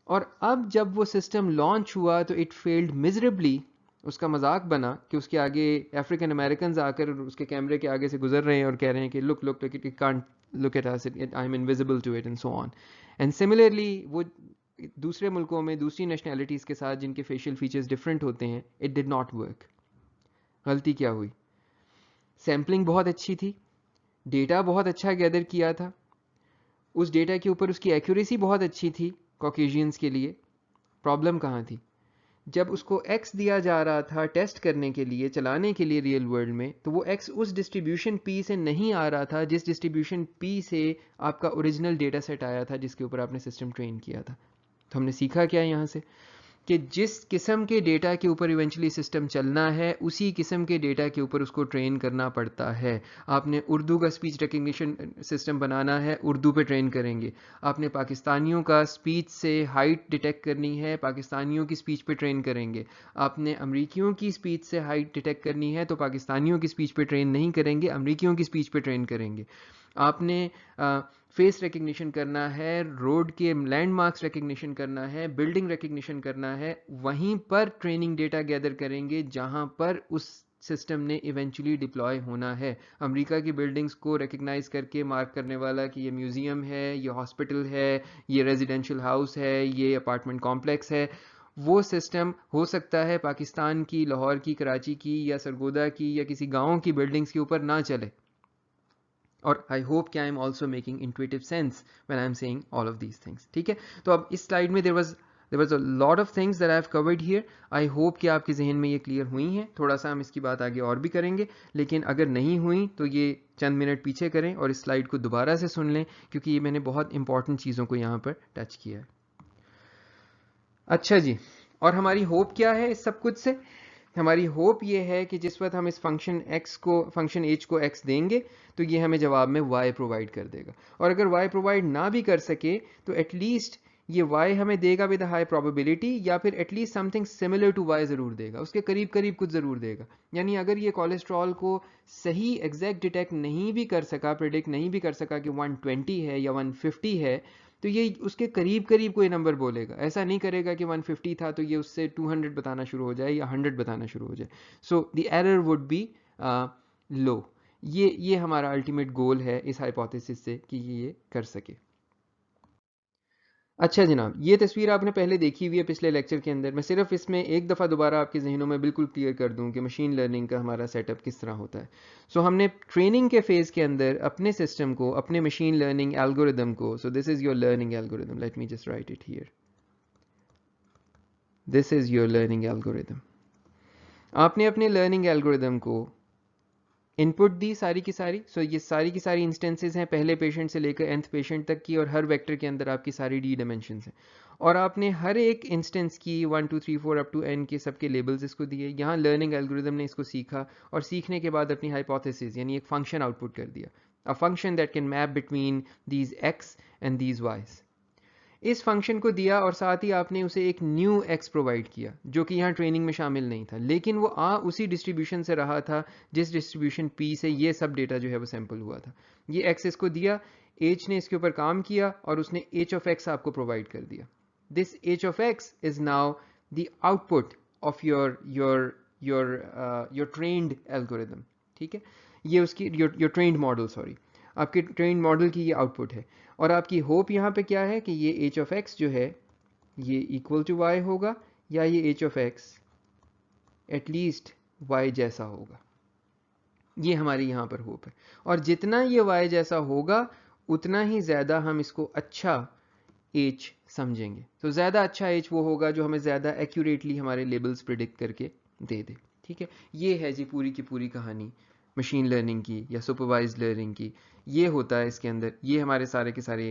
और अब जब वो सिस्टम लॉन्च हुआ तो इट फेल्ड मिजरेबली। उसका मजाक बना कि उसके आगे अफ्रीकन अमेरिकन आकर उसके कैमरे के आगे से गुजर रहे हैं और कह रहे हैं कि look look it can't look at us, I am invisible to it and so on. And similarly वो दूसरे मुल्कों में दूसरी नेशनैलिटीज़ के साथ जिनके फेशियल फीचर्स डिफरेंट होते हैं, इट डिड नॉट वर्क। गलती क्या हुई? सैम्पलिंग बहुत अच्छी थी, डेटा बहुत अच्छा गैदर किया था, उस डेटा के ऊपर उसकी एक्यूरेसी बहुत अच्छी थी कॉकेशियंस के लिए। प्रॉब्लम कहाँ थी? जब उसको x दिया जा रहा था टेस्ट करने के लिए, चलाने के लिए रियल वर्ल्ड में, तो वो x उस डिस्ट्रीब्यूशन p से नहीं आ रहा था जिस डिस्ट्रीब्यूशन p से आपका ओरिजिनल डेटा सेट आया था जिसके ऊपर आपने सिस्टम ट्रेन किया था। तो हमने सीखा क्या यहाँ से? कि जिस किस्म के डेटा के ऊपर इवेंचुअली सिस्टम चलना है उसी किस्म के डेटा के ऊपर उसको ट्रेन करना पड़ता है। आपने उर्दू का स्पीच रिकग्निशन सिस्टम बनाना है, उर्दू पे ट्रेन करेंगे। आपने पाकिस्तानियों का स्पीच से हाइट डिटेक्ट करनी है, पाकिस्तानियों की स्पीच पे ट्रेन करेंगे। आपने अमरीकियों की स्पीच से हाइट डिटेक्ट करनी है तो पाकिस्तानियों की स्पीच पे ट्रेन नहीं करेंगे, अमरीकियों की स्पीच पे ट्रेन करेंगे। आपने फेस रिकग्निशन करना है, रोड के लैंडमार्क्स रिकग्निशन करना है, बिल्डिंग रिकग्निशन करना है, वहीं पर ट्रेनिंग डेटा गैदर करेंगे जहां पर उस सिस्टम ने इवेंचुअली डिप्लॉय होना है। अमेरिका की बिल्डिंग्स को रिकग्नाइज करके मार्क करने वाला कि ये म्यूजियम है, ये हॉस्पिटल है, ये रेजिडेंशियल हाउस है, ये अपार्टमेंट कॉम्प्लेक्स है, वो सिस्टम हो सकता है पाकिस्तान की, लाहौर की, कराची की या सरगोदा की या किसी गांव की बिल्डिंग्स के ऊपर ना चले। और आई होप कि I am also making intuitive sense when I am saying all of these things. ठीक है, तो अब इस स्लाइड में there was a lot of things that I have covered here. I hope कि आपके जहन में ये क्लियर हुई हैं। थोड़ा सा हम इसकी बात आगे और भी करेंगे, लेकिन अगर नहीं हुई तो ये चंद मिनट पीछे करें और इस स्लाइड को दोबारा से सुन लें, क्योंकि ये मैंने बहुत इंपॉर्टेंट चीज़ों को यहाँ पर टच किया है। अच्छा जी, और हमारी होप क्या है इस सब कुछ से? हमारी होप ये है कि जिस वक्त हम इस फंक्शन h को x देंगे तो ये हमें जवाब में y प्रोवाइड कर देगा। और अगर y प्रोवाइड ना भी कर सके तो एटलीस्ट ये y हमें देगा विद हाई प्रोबेबिलिटी, या फिर at least something similar to y ज़रूर देगा, उसके करीब करीब कुछ ज़रूर देगा। यानी अगर ये कोलेस्ट्रॉल को सही एग्जैक्ट डिटेक्ट नहीं भी कर सका, प्रिडिक्ट नहीं भी कर सका कि 120 है या 150 है, तो ये उसके करीब करीब कोई नंबर बोलेगा। ऐसा नहीं करेगा कि 150 था तो ये उससे 200 बताना शुरू हो जाए या 100 बताना शुरू हो जाए। So the error would be low. ये हमारा अल्टीमेट गोल है इस हाइपोथेसिस से कि ये कर सके। अच्छा जनाब, ये तस्वीर आपने पहले देखी हुई है पिछले लेक्चर के अंदर। मैं सिर्फ इसमें एक दफ़ा दोबारा आपके जहनों में बिल्कुल क्लियर कर दूं कि मशीन लर्निंग का हमारा सेटअप किस तरह होता है। सो हमने ट्रेनिंग के फेज़ के अंदर अपने सिस्टम को, अपने मशीन लर्निंग एल्गोरिदम को, so this is your learning algorithm, let me just right it here, this is your learning algorithm. आपने अपने लर्निंग एल्गोरिदम को इनपुट दी सारी की सारी। सो ये सारी की सारी इंस्टेंसेस हैं पहले पेशेंट से लेकर nth पेशेंट तक की, और हर वेक्टर के अंदर आपकी सारी डी डायमेंशंस हैं। और आपने हर एक इंस्टेंस की 1 2 3 4 अप टू n के सबके लेबल्स इसको दिए। यहाँ लर्निंग एल्गोरिदम ने इसको सीखा और सीखने के बाद अपनी हाइपोथेसिस यानी एक फंक्शन आउटपुट कर दिया। a function that can map between these x and these y's. इस फंक्शन को दिया और साथ ही आपने उसे एक न्यू x प्रोवाइड किया जो कि यहाँ ट्रेनिंग में शामिल नहीं था, लेकिन वो उसी डिस्ट्रीब्यूशन से रहा था जिस डिस्ट्रीब्यूशन p से ये सब डेटा जो है वो सैंपल हुआ था. ये x इसको दिया, h ने इसके ऊपर काम किया और उसने h of x आपको प्रोवाइड कर दिया. This h of x is now the output of your trained algorithm. ठीक है, ये उसकी your trained model, sorry, आपके ट्रेंड मॉडल की ये आउटपुट है. और आपकी होप यहाँ पे क्या है कि ये h of x जो है ये इक्वल टू y होगा या ये h of x at least y जैसा होगा. ये हमारी यहाँ पर होप है. और जितना ये y जैसा होगा उतना ही ज़्यादा हम इसको अच्छा h समझेंगे. तो ज़्यादा अच्छा h वो होगा जो हमें ज़्यादा एक्यूरेटली हमारे लेबल्स प्रिडिक्ट करके दे दे. ठीक है, ये है जी पूरी की पूरी कहानी मशीन लर्निंग की या सुपरवाइज्ड लर्निंग की. ये होता है इसके अंदर, ये हमारे सारे के सारे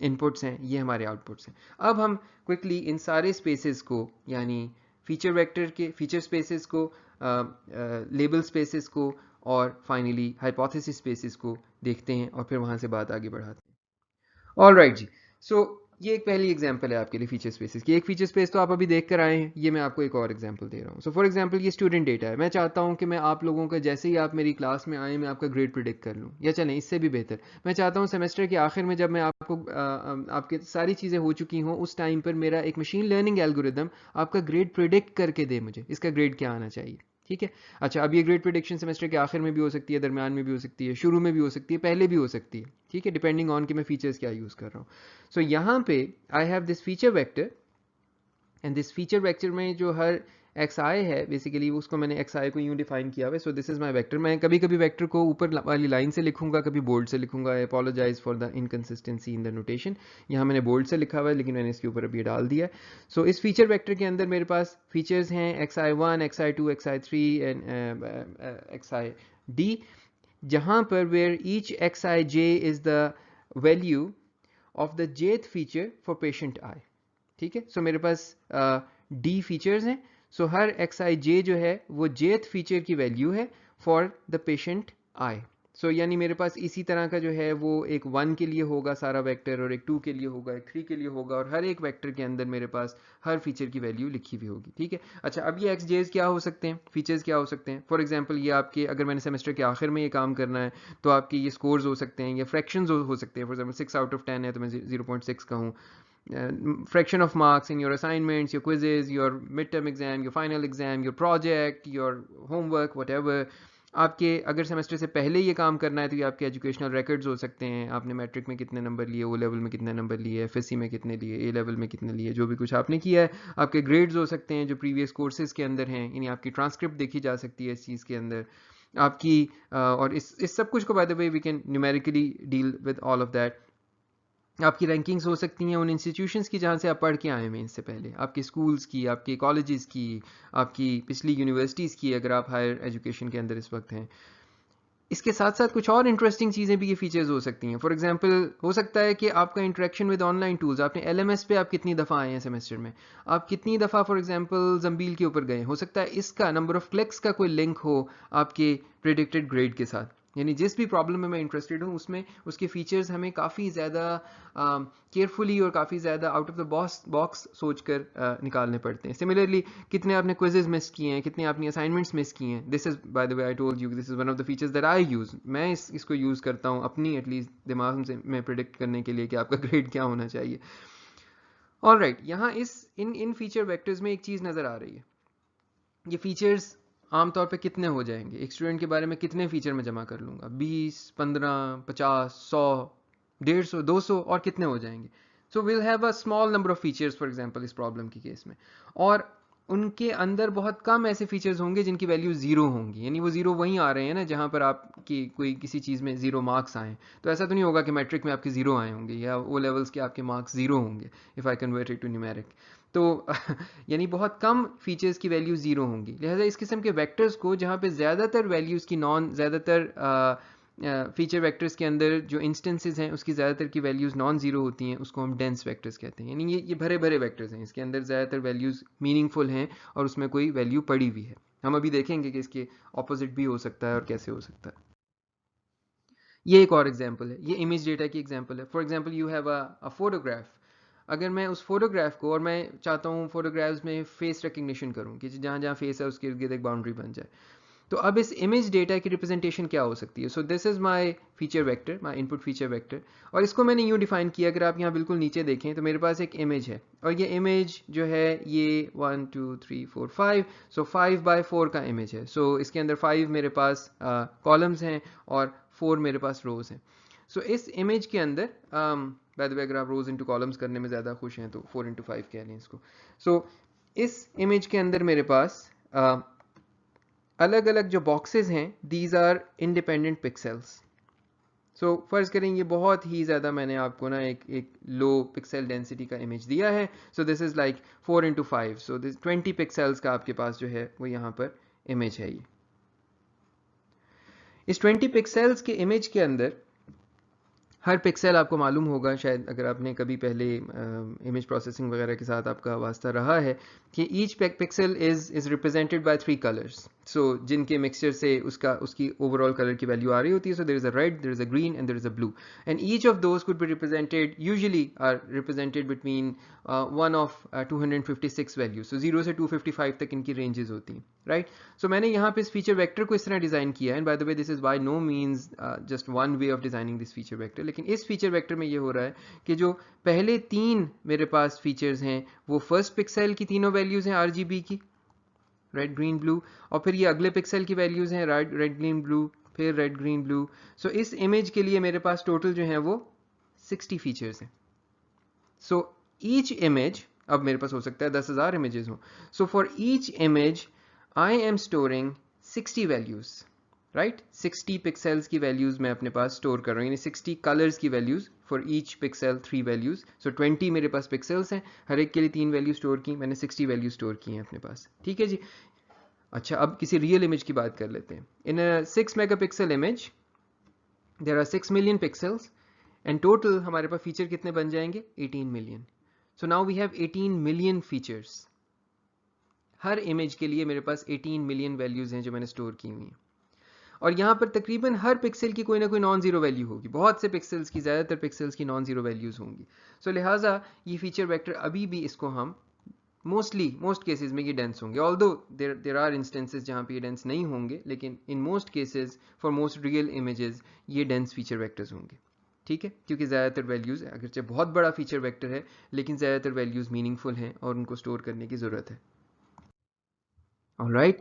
इनपुट्स हैं, ये हमारे आउटपुट्स हैं. अब हम क्विकली इन सारे स्पेसेस को यानी फीचर वेक्टर के फीचर स्पेसेस को, लेबल स्पेसेस को और फाइनली हाइपोथेसिस स्पेसेस को देखते हैं और फिर वहाँ से बात आगे बढ़ाते हैं. ऑलराइट जी, सो ये एक पहली एग्जांपल है आपके लिए फीचर स्पेसेस की. एक फीचर स्पेस तो आप अभी देख कर आए हैं, ये मैं आपको एक और एग्जांपल दे रहा हूँ. सो फॉर एग्जांपल ये स्टूडेंट डेटा है. मैं चाहता हूँ कि मैं आप लोगों का जैसे ही आप मेरी क्लास में आए मैं आपका ग्रेड प्रिडिक्ट कर लूँ, या चलें इससे भी बेहतर मैं चाहता हूँ सेमेस्टर के आखिर में जब मैं आपको आपके सारी चीज़ें हो चुकी हों उस टाइम पर मेरा एक मशीन लर्निंग एल्गोरिदम आपका ग्रेड प्रिडिक्ट करके दे मुझे इसका ग्रेड क्या आना चाहिए. ठीक है, अच्छा, अब ये ग्रेड प्रिडिक्शन सेमेस्टर के आखिर में भी हो सकती है, दरमियान में भी हो सकती है, शुरू में भी हो सकती है, पहले भी हो सकती है. ठीक है, डिपेंडिंग ऑन कि मैं फीचर्स क्या यूज़ कर रहा हूँ. सो यहाँ पे I have this feature vector and this feature vector में जो हर xi है बेसिकली उसको मैंने xi को यूँ डिफाइन किया हुआ है. So this is my vector. मैं कभी कभी वेक्टर को ऊपर वाली लाइन से लिखूंगा, कभी बोल्ड से लिखूंगा. I apologise for the inconsistency in the notation. यहाँ मैंने बोल्ड से लिखा हुआ है लेकिन मैंने इसके ऊपर अभी डाल दिया. सो इस फीचर वेक्टर के अंदर मेरे पास फीचर्स हैं xi1, xi2, xi3 and xid, जहाँ पर where each xij is the value of the jth feature for patient i. ठीक है, सो मेरे पास d फीचर्स हैं. सो हर xij जो है वो jth फीचर की वैल्यू है फॉर द पेशेंट i. सो यानी मेरे पास इसी तरह का जो है वो एक 1 के लिए होगा सारा वेक्टर, और एक 2 के लिए होगा, एक 3 के लिए होगा, और हर एक वेक्टर के अंदर मेरे पास हर फीचर की वैल्यू लिखी हुई होगी. ठीक है, अच्छा, अब ये xj's क्या हो सकते हैं, फीचर्स क्या हो सकते हैं. फॉर एग्जांपल ये आपके, अगर मैंने सेमेस्टर के आखिर में ये काम करना है तो आपके ये स्कोर्स हो सकते हैं या फ्रैक्शंस हो सकते हैं. फॉर एग्जांपल 6 out of 10 है तो मैं 0.6 कहूँ. Fraction of marks in your assignments, your quizzes, your midterm exam, your final exam, your project, your homework, whatever. आपके अगर सेमेस्टर से पहले ये काम करना है तो ये आपके एजुकेशनल रिकॉर्ड्स हो सकते हैं. आपने मैट्रिक में कितने नंबर लिए, ओ लेवल में कितने नंबर लिए, एफएससी में कितने लिए, ए लेवल में कितने लिए, जो भी कुछ आपने किया है. आपके ग्रेड्स हो सकते हैं जो प्रीवियस कोर्सेज के अंदर हैं, यानी आपकी ट्रांसक्रिप्ट देखी जा सकती है इस चीज़ के अंदर आपकी. और इस सब कुछ को by the way we can numerically deal with all of that. आपकी रैंकिंग्स हो सकती हैं उन इंस्टीट्यूशंस की जहाँ से आप पढ़ के आए हैं इससे पहले, आपके स्कूल्स की, आपके कॉलेजेस की, आपकी पिछली यूनिवर्सिटीज़ की अगर आप हायर एजुकेशन के अंदर इस वक्त हैं. इसके साथ साथ कुछ और इंटरेस्टिंग चीज़ें भी ये फीचर्स हो सकती हैं. फॉर एग्जांपल हो सकता है कि आपका इंटरेक्शन विद ऑनलाइन टूल्स, आपने एलएमएस पे आप कितनी दफ़ा आए हैं सेमेस्टर में, आप कितनी दफ़ा फॉर एग्जांपल जंबील के ऊपर गए, हो सकता है इसका नंबर ऑफ क्लिक्स का कोई लिंक हो आपके प्रेडिक्टेड ग्रेड के साथ. यानी जिस भी प्रॉब्लम में मैं इंटरेस्टेड हूँ उसमें उसके फीचर्स हमें काफ़ी ज़्यादा केयरफुली और काफ़ी ज़्यादा आउट ऑफ द बॉक्स सोच कर निकालने पड़ते हैं. सिमिलरली कितने आपने क्विजेज मिस किए हैं, कितने आपने असाइनमेंट्स मिस किए हैं. This is by the way I told you this is one of the features that I use. मैं इसको यूज़ करता हूँ अपनी एटलीस्ट दिमाग से मैं प्रिडिक्ट करने के लिए कि आपका ग्रेड क्या होना चाहिए. ऑलराइट, यहाँ इन फीचर वेक्टर्स में एक चीज़ नज़र आ रही है. ये फीचर्स आमतौर पे कितने हो जाएंगे, एक स्टूडेंट के बारे में कितने फीचर में जमा कर लूँगा, 20, 15, 50, 100, 150, 200 और कितने हो जाएंगे. So will have a small number of features for example इस प्रॉब्लम की केस में, और उनके अंदर बहुत कम ऐसे फीचर्स होंगे जिनकी वैल्यू ज़ीरो होंगी. यानी वो ज़ीरो वहीं आ रहे हैं ना जहाँ पर आपकी कोई किसी चीज़ में ज़ीरो मार्क्स आए. तो ऐसा तो नहीं होगा कि मैट्रिक में आपके ज़ीरो आए होंगे या ओ लेवल्स के आपके मार्क्स ज़ीरो होंगे if I convert it to numeric. तो यानी बहुत कम फीचर्स की वैल्यू ज़ीरो होंगी. लिहाजा इस किस्म के वेक्टर्स को जहाँ पे ज़्यादातर वैल्यूज़ की ज़्यादातर फीचर वेक्टर्स के अंदर जो इंस्टेंसेस हैं उसकी ज़्यादातर की वैल्यूज़ नॉन ज़ीरो होती हैं, उसको हम डेंस वेक्टर्स कहते हैं. यानी ये भरे भरे वेक्टर्स हैं, इसके अंदर ज़्यादातर वैल्यूज़ मीनिंगफुल हैं और उसमें कोई वैल्यू पड़ी हुई है. हम अभी देखेंगे कि इसके ऑपोजिट भी हो सकता है और कैसे हो सकता है. ये एक और एग्जांपल है, ये इमेज डेटा की एग्जांपल है। For example you have a photograph, अगर मैं उस फोटोग्राफ को, और मैं चाहता हूँ फोटोग्राफ्स में फेस रिकग्निशन करूँ कि जहाँ जहाँ फेस है उसके इर्द गिर्द एक बाउंड्री बन जाए, तो अब इस इमेज डेटा की रिप्रेजेंटेशन क्या हो सकती है? So this is my feature vector, my input feature vector, और इसको मैंने यूँ डिफाइन किया, अगर आप यहाँ बिल्कुल नीचे देखें तो मेरे पास एक इमेज है, और ये इमेज जो है ये 1 2 3 4 5, सो 5x4 का इमेज है। सो इसके अंदर 5 मेरे पास कॉलम्स हैं और 4 मेरे पास रोज हैं। सो इस इमेज के अंदर बाय द वे, अगर आप रोज इंटू कॉलम्स करने में ज़्यादा खुश हैं तो 4 इंटू 5 कह लें इसको। सो इस इमेज के अंदर मेरे पास अलग अलग जो बॉक्सेस हैं, दीज आर इंडिपेंडेंट पिक्सेल्स। सो फर्ज करें ये बहुत ही ज़्यादा मैंने आपको ना एक लो पिक्सल डेंसिटी का इमेज दिया है। So this is like 4 into 5, so this 20 pixels का आपके पास जो है वो यहाँ पर इमेज है। ये इस 20 पिक्सेल्स के इमेज के अंदर हर पिक्सल, आपको मालूम होगा शायद अगर आपने कभी पहले इमेज प्रोसेसिंग वगैरह के साथ आपका वास्ता रहा है, कि each pixel is represented by 3 colours. So जिनके मिक्सचर से उसकी ओवरऑल कलर की वैल्यू आ रही होती है। So there is a red, there is a green and there is a blue, and each of those could be represented, usually are represented between one of 256 values. So 0 से 255 तक इनकी रेंजेस होती हैं, राइट। सो मैंने यहाँ पे इस फीचर वेक्टर को इस तरह डिज़ाइन किया है, and by the way this is by no means just one way of designing this feature vector. लेकिन इस फीचर वेक्टर में ये हो रहा है कि जो पहले 3 मेरे पास फीचर्स हैं वो फर्स्ट पिक्सल की तीनों वैल्यूज हैं RGB की, रेड ग्रीन ब्लू, और फिर ये अगले पिक्सल की वैल्यूज हैं रेड ग्रीन ब्लू, फिर रेड ग्रीन ब्लू। सो इस इमेज के लिए मेरे पास टोटल जो है वो 60 फीचर्स हैं। सो ईच इमेज, अब मेरे पास हो सकता है 10,000 इमेजेस हो, so for each image I am storing 60 values, right. 60 pixels की वैल्यूज मैं अपने पास स्टोर कर रहा हूँ, यानी 60 कलर्स की values, for each pixel 3 values. So 20 मेरे पास पिक्सेल्स हैं, हर एक के लिए 3 वैल्यू स्टोर की, मैंने 60 वैल्यू स्टोर की हैं अपने पास, ठीक है जी। अच्छा, अब किसी रियल इमेज की बात कर लेते हैं। In a 6 megapixel image there are 6 million pixels, and total हमारे पास फीचर कितने बन जाएंगे? 18 million. So now we have 18 million features. हर इमेज के लिए मेरे पास 18 मिलियन वैल्यूज हैं जो मैंने स्टोर की हुई हैं, और यहाँ पर तकरीबन हर पिक्सल की कोई ना कोई नॉन जीरो वैल्यू होगी, बहुत से पिक्सल्स की, ज़्यादातर पिक्सल्स की नॉन जीरो वैल्यूज होंगी। सो लिहाजा ये फीचर वेक्टर अभी भी इसको हम मोस्ट केसेस में ये डेंस होंगे, ऑल्दो देर आर इंस्टेंसेस जहाँ पे ये डेंस नहीं होंगे, लेकिन in most cases for most real images ये डेंस फीचर वेक्टर्स होंगे, ठीक है। क्योंकि ज़्यादातर वैल्यूज़, अगरचे बहुत बड़ा फीचर वेक्टर है लेकिन ज़्यादातर वैल्यूज़ मीनिंगफुल हैं और उनको स्टोर करने की ज़रूरत है। Alright,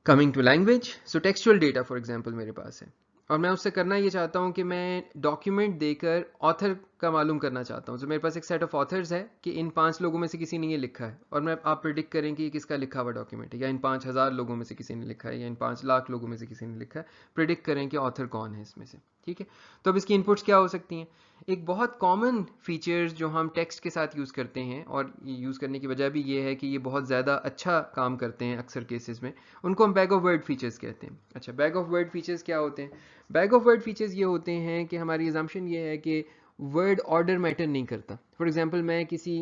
coming to language. So textual data for example मेरे पास है, और मैं उससे करना ये चाहता हूँ कि मैं डॉक्यूमेंट देकर ऑथर का मालूम करना चाहता हूँ। तो मेरे पास एक सेट ऑफ ऑथर्स है कि इन 5 लोगों में से किसी ने ये लिखा है, और मैं आप प्रिडिक्ट करें कि ये किसका लिखा हुआ डॉक्यूमेंट है, या इन 5,000 लोगों में से किसी ने लिखा है, या इन 5 लाख लोगों में से किसी ने लिखा है। प्रिडिक्ट करें कि ऑथर कौन है इसमें से, ठीक है। तो अब इसकी इनपुट्स क्या हो सकती हैं? एक बहुत कॉमन फीचर्स जो हम टेक्स्ट के साथ यूज़ करते हैं, और यूज़ करने की वजह भी ये है कि ये बहुत ज़्यादा अच्छा काम करते हैं अक्सर केसेस में, उनको हम बैग ऑफ वर्ड फीचर्स कहते हैं। अच्छा, बैग ऑफ वर्ड फीचर्स क्या होते हैं? बैग ऑफ वर्ड फीचर्स ये होते हैं कि हमारी अजम्पशन ये है कि वर्ड ऑर्डर मैटर नहीं करता। फॉर एग्जांपल मैं किसी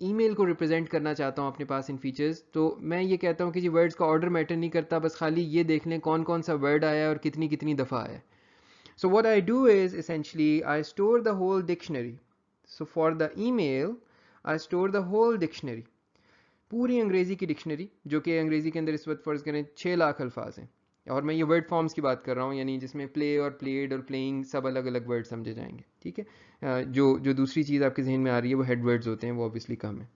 ईमेल को रिप्रेजेंट करना चाहता हूँ अपने पास इन फीचर्स, तो मैं ये कहता हूँ कि जी वर्ड्स का ऑर्डर मैटर नहीं करता, बस खाली ये देख लें कौन कौन सा वर्ड आया और कितनी कितनी दफ़ा आया। So what I do is essentially I store the whole dictionary. So for the email I store the whole dictionary, पूरी अंग्रेज़ी की डिक्शनरी, जो कि अंग्रेज़ी के अंदर इस वक्त फ़र्ज़ करें 6 लाख अल्फाज हैं, और मैं ये वर्ड फॉर्म्स की बात कर रहा हूँ, यानी जिसमें प्ले और प्लेड और प्लेइंग सब अलग अलग वर्ड समझे जाएंगे, ठीक है। जो दूसरी चीज़ आपके जहन में आ रही है वो हेड वर्ड्स होते हैं, वो ऑब्वियसली कम है।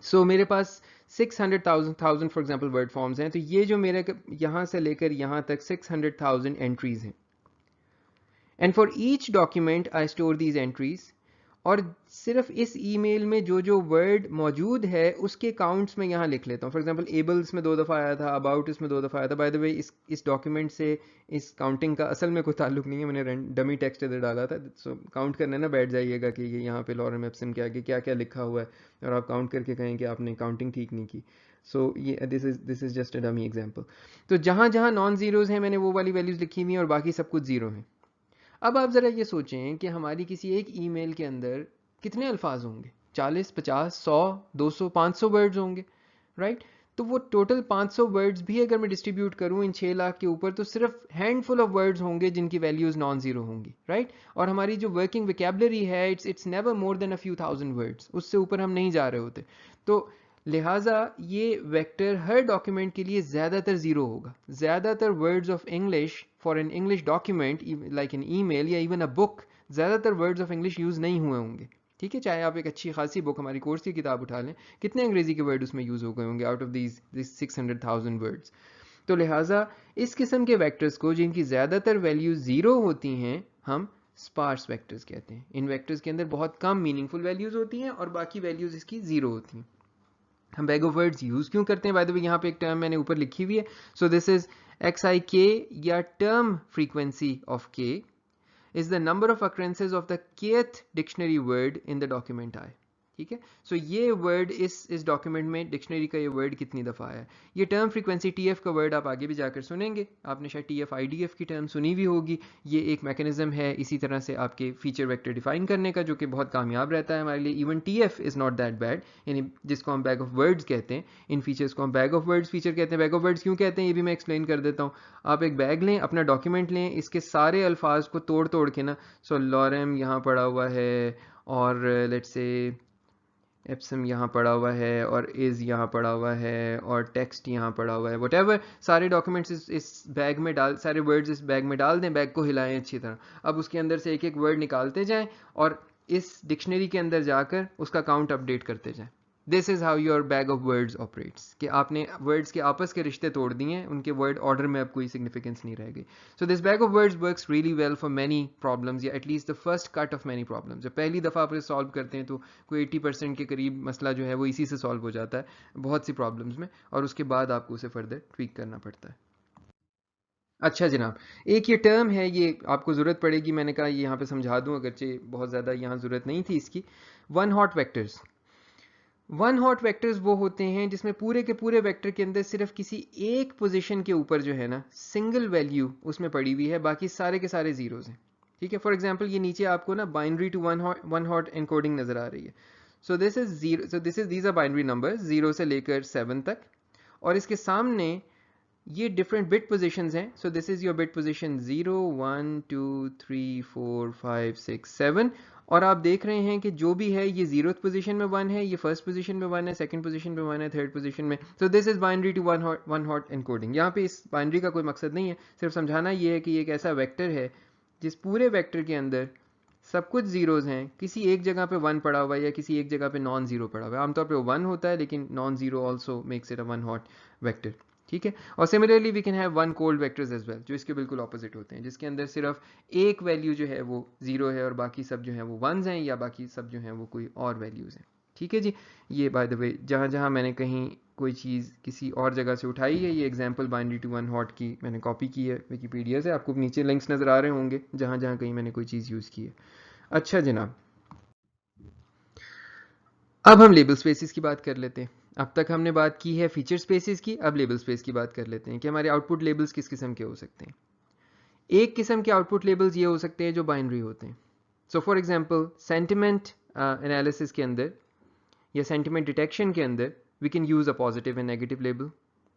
सो मेरे पास 600,000 फॉर एग्जांपल वर्ड फॉर्म्स हैं, तो ये जो मेरे यहाँ से लेकर यहाँ तक 600,000 एंट्रीज हैं, and for each document I store these entries, और सिर्फ इस ईमेल में जो जो वर्ड मौजूद है उसके काउंट्स में यहाँ लिख लेता हूँ। फॉर एग्जांपल एबल्स में 2 दफ़ा आया था, अबाउट इसमें 2 दफ़ा आया था। बाय द वे इस डॉक्यूमेंट से इस काउंटिंग का असल में कोई ताल्लुक नहीं है, मैंने डमी टेक्स्ट इधर डाला था। सो काउंट करने ना बैठ जाइएगा कि ये यहाँ पे लॉरेम एप्सन के आगे क्या क्या लिखा हुआ है, और आप काउंट करके कहें कि आपने काउंटिंग ठीक नहीं की। सो ये this is just a dummy example. तो जहाँ जहाँ नॉन ज़ीरोज़ हैं मैंने वो वाली वैल्यूज़ लिखी हुई हैं, और बाकी सब कुछ ज़ीरो हैं। अब आप ज़रा ये सोचें कि हमारी किसी एक ईमेल के अंदर कितने अल्फाज होंगे? 40, 50, 100, 200, 500 वर्ड्स होंगे, राइट। तो वो टोटल 500 वर्ड्स भी अगर मैं डिस्ट्रीब्यूट करूं इन 6 लाख के ऊपर तो सिर्फ हैंडफुल ऑफ वर्ड्स होंगे जिनकी वैल्यूज नॉन जीरो होंगी, राइट? और हमारी जो वर्किंग वोकैबुलरी है it's never more than a few thousand words, उससे ऊपर हम नहीं जा रहे होते। तो लिहाजा ये वेक्टर हर डॉक्यूमेंट के लिए ज़्यादातर ज़ीरो होगा। ज़्यादातर words of English for an English document like an email या इवन अ बुक, ज़्यादातर वर्ड्स ऑफ इंग्लिश यूज़ नहीं हुए होंगे, ठीक है? चाहे आप एक अच्छी खासी बुक हमारी कोर्स की किताब उठा लें, कितने अंग्रेजी के वर्ड उसमें यूज़ हो गए होंगे आउट ऑफ दीज 600,000 वर्ड्स। तो लिहाजा इस किस्म के वेक्टर्स को जिनकी ज़्यादातर वैल्यू ज़ीरो होती हैं हम स्पार्स वेक्टर्स कहते हैं। इन वेक्टर्स के अंदर बहुत कम मीनिंगफुल वैल्यूज़ होती हैं और बाकी वैल्यूज़ इसकी ज़ीरो होती हैं। हम बैग ऑफ वर्ड्स यूज़ क्यों करते हैं? बाय द वे यहाँ पे एक टर्म मैंने ऊपर लिखी हुई है। सो दिस इज XIK या term frequency of K is the number of occurrences of the kth dictionary word in the document I, ठीक है? सो ये वर्ड इस डॉक्यूमेंट में डिक्शनरी का ये वर्ड कितनी दफ़ा आया है। ये टर्म फ्रीक्वेंसी TF का वर्ड आप आगे भी जाकर सुनेंगे, आपने शायद TF IDF की टर्म सुनी भी होगी। ये एक मैकेनिज्म है इसी तरह से आपके फीचर वेक्टर डिफाइन करने का, जो कि बहुत कामयाब रहता है हमारे लिए। Even TF is not that bad, यानी जिसको हम बैग ऑफ वर्ड्स कहते हैं, इन फीचर्स को हम बैग ऑफ वर्ड्स फीचर कहते हैं। बैग ऑफ वर्ड्स क्यों कहते हैं ये भी मैं एक्सप्लेन कर देता हूँ। आप एक बैग लें, अपना डॉक्यूमेंट लें, इसके सारे अल्फाज को तोड़ तोड़ के ना, सो लॉरेम यहाँ पड़ा हुआ है और लेट्स से एप्सम यहाँ पड़ा हुआ है और इज़ यहाँ पड़ा हुआ है और टेक्स्ट यहाँ पड़ा हुआ है, व्हाटएवर सारे डॉक्यूमेंट्स इस बैग में डाल, सारे वर्ड्स इस बैग में डाल दें, बैग को हिलाएं अच्छी तरह। अब उसके अंदर से एक एक वर्ड निकालते जाएं और इस डिक्शनरी के अंदर जाकर उसका काउंट अपडेट करते जाएं। This is how your bag of words operates, कि आपने वर्ड्स के आपस के रिश्ते तोड़ दिए, उनके वर्ड ऑर्डर में अब कोई सिग्निफिकेंस नहीं रह गई। So this bag of words works really well for many problems, या at least the first cut of many problems. जब पहली दफ़ा आप इसे सॉल्व करते हैं तो कोई 80% के करीब मसला जो है वो इसी से सॉल्व हो जाता है बहुत सी प्रॉब्लम्स में, और उसके बाद आपको उसे फर्दर ट्वीक करना पड़ता है। अच्छा जनाब, एक ये टर्म है, ये आपको ज़रूरत पड़ेगी, मैंने कहा ये यहाँ पे समझा दूँ, अगरचे बहुत ज़्यादा यहाँ ज़रूरत नहीं थी इसकी। One hot vectors. One hot vectors वो होते हैं जिसमें पूरे के पूरे वेक्टर के अंदर सिर्फ किसी एक पोजीशन के ऊपर जो है ना सिंगल वैल्यू उसमें पड़ी हुई है, बाकी सारे के सारे जीरोज हैं, ठीक है? फॉर एग्जांपल ये नीचे आपको ना binary to one hot encoding नजर आ रही है। So this is zero, so this is these are binary number 0 से लेकर 7 तक, और इसके सामने ये डिफरेंट बिट पोजीशंस हैं। सो this is your bit position 0 1 2 3 4 5 6 7, और आप देख रहे हैं कि जो भी है ये 0th पोजीशन में 1 है, ये फर्स्ट पोजीशन में 1 है, सेकंड पोजीशन में 1 है, थर्ड पोजीशन में। So this is binary to one hot encoding. यहाँ पे इस बाइनरी का कोई मकसद नहीं है, सिर्फ समझाना ये है कि ये एक ऐसा वेक्टर है जिस पूरे वेक्टर के अंदर सब कुछ जीरोज हैं, किसी एक जगह पे 1 पड़ा हुआ है या किसी एक जगह पे नॉन जीरो पड़ा हुआ है। आमतौर पे 1 होता है लेकिन non zero also makes it a one hot vector, ठीक है? और similarly we can have one cold vectors as well, जो इसके बिल्कुल ऑपोजिट होते हैं, जिसके अंदर सिर्फ एक वैल्यू जो है वो 0 है और बाकी सब जो है वो 1s हैं, या बाकी सब जो हैं वो कोई और वैल्यूज़ हैं, ठीक है जी? ये बाय द वे जहाँ जहाँ मैंने कहीं कोई चीज़ किसी और जगह से उठाई है, ये example binary to one hot की मैंने कॉपी की है विकीपीडिया से, आपको नीचे लिंक्स नज़र आ रहे होंगे जहाँ जहाँ कहीं मैंने कोई चीज़ यूज़ की है। अच्छा जनाब, अब हम लेबल स्पेसिस की बात कर लेते हैं। अब तक हमने बात की है फीचर स्पेसिस की, अब लेबल स्पेस की बात कर लेते हैं कि हमारे आउटपुट लेबल्स किस किस्म के हो सकते हैं। एक किस्म के आउटपुट लेबल्स ये हो सकते हैं जो बाइनरी होते हैं। So for example sentiment analysis के अंदर या सेंटिमेंट डिटेक्शन के अंदर we can use a positive and negative label.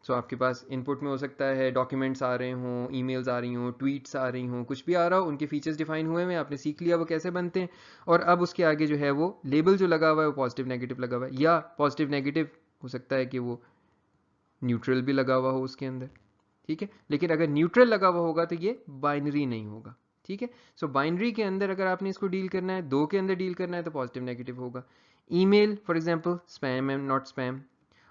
So आपके पास इनपुट में हो सकता है डॉक्यूमेंट्स आ रहे हों, ईमेल्स आ रही हों, ट्वीट्स आ रही हों, कुछ भी आ रहा हो, उनके फीचर्स डिफाइन हुए हैं, आपने सीख लिया वो कैसे बनते हैं, और अब उसके आगे जो है वो लेबल जो लगा हुआ है वो पॉजिटिव नेगेटिव लगा हुआ है, या पॉजिटिव नेगेटिव हो सकता है कि वो न्यूट्रल भी लगा हुआ हो उसके अंदर, ठीक है? लेकिन अगर न्यूट्रल लगा हुआ होगा तो ये बाइनरी नहीं होगा, ठीक है? सो बाइनरी के अंदर अगर आपने इसको डील करना है, दो के अंदर डील करना है, तो पॉजिटिव नेगेटिव होगा। Email for example spam and not spam.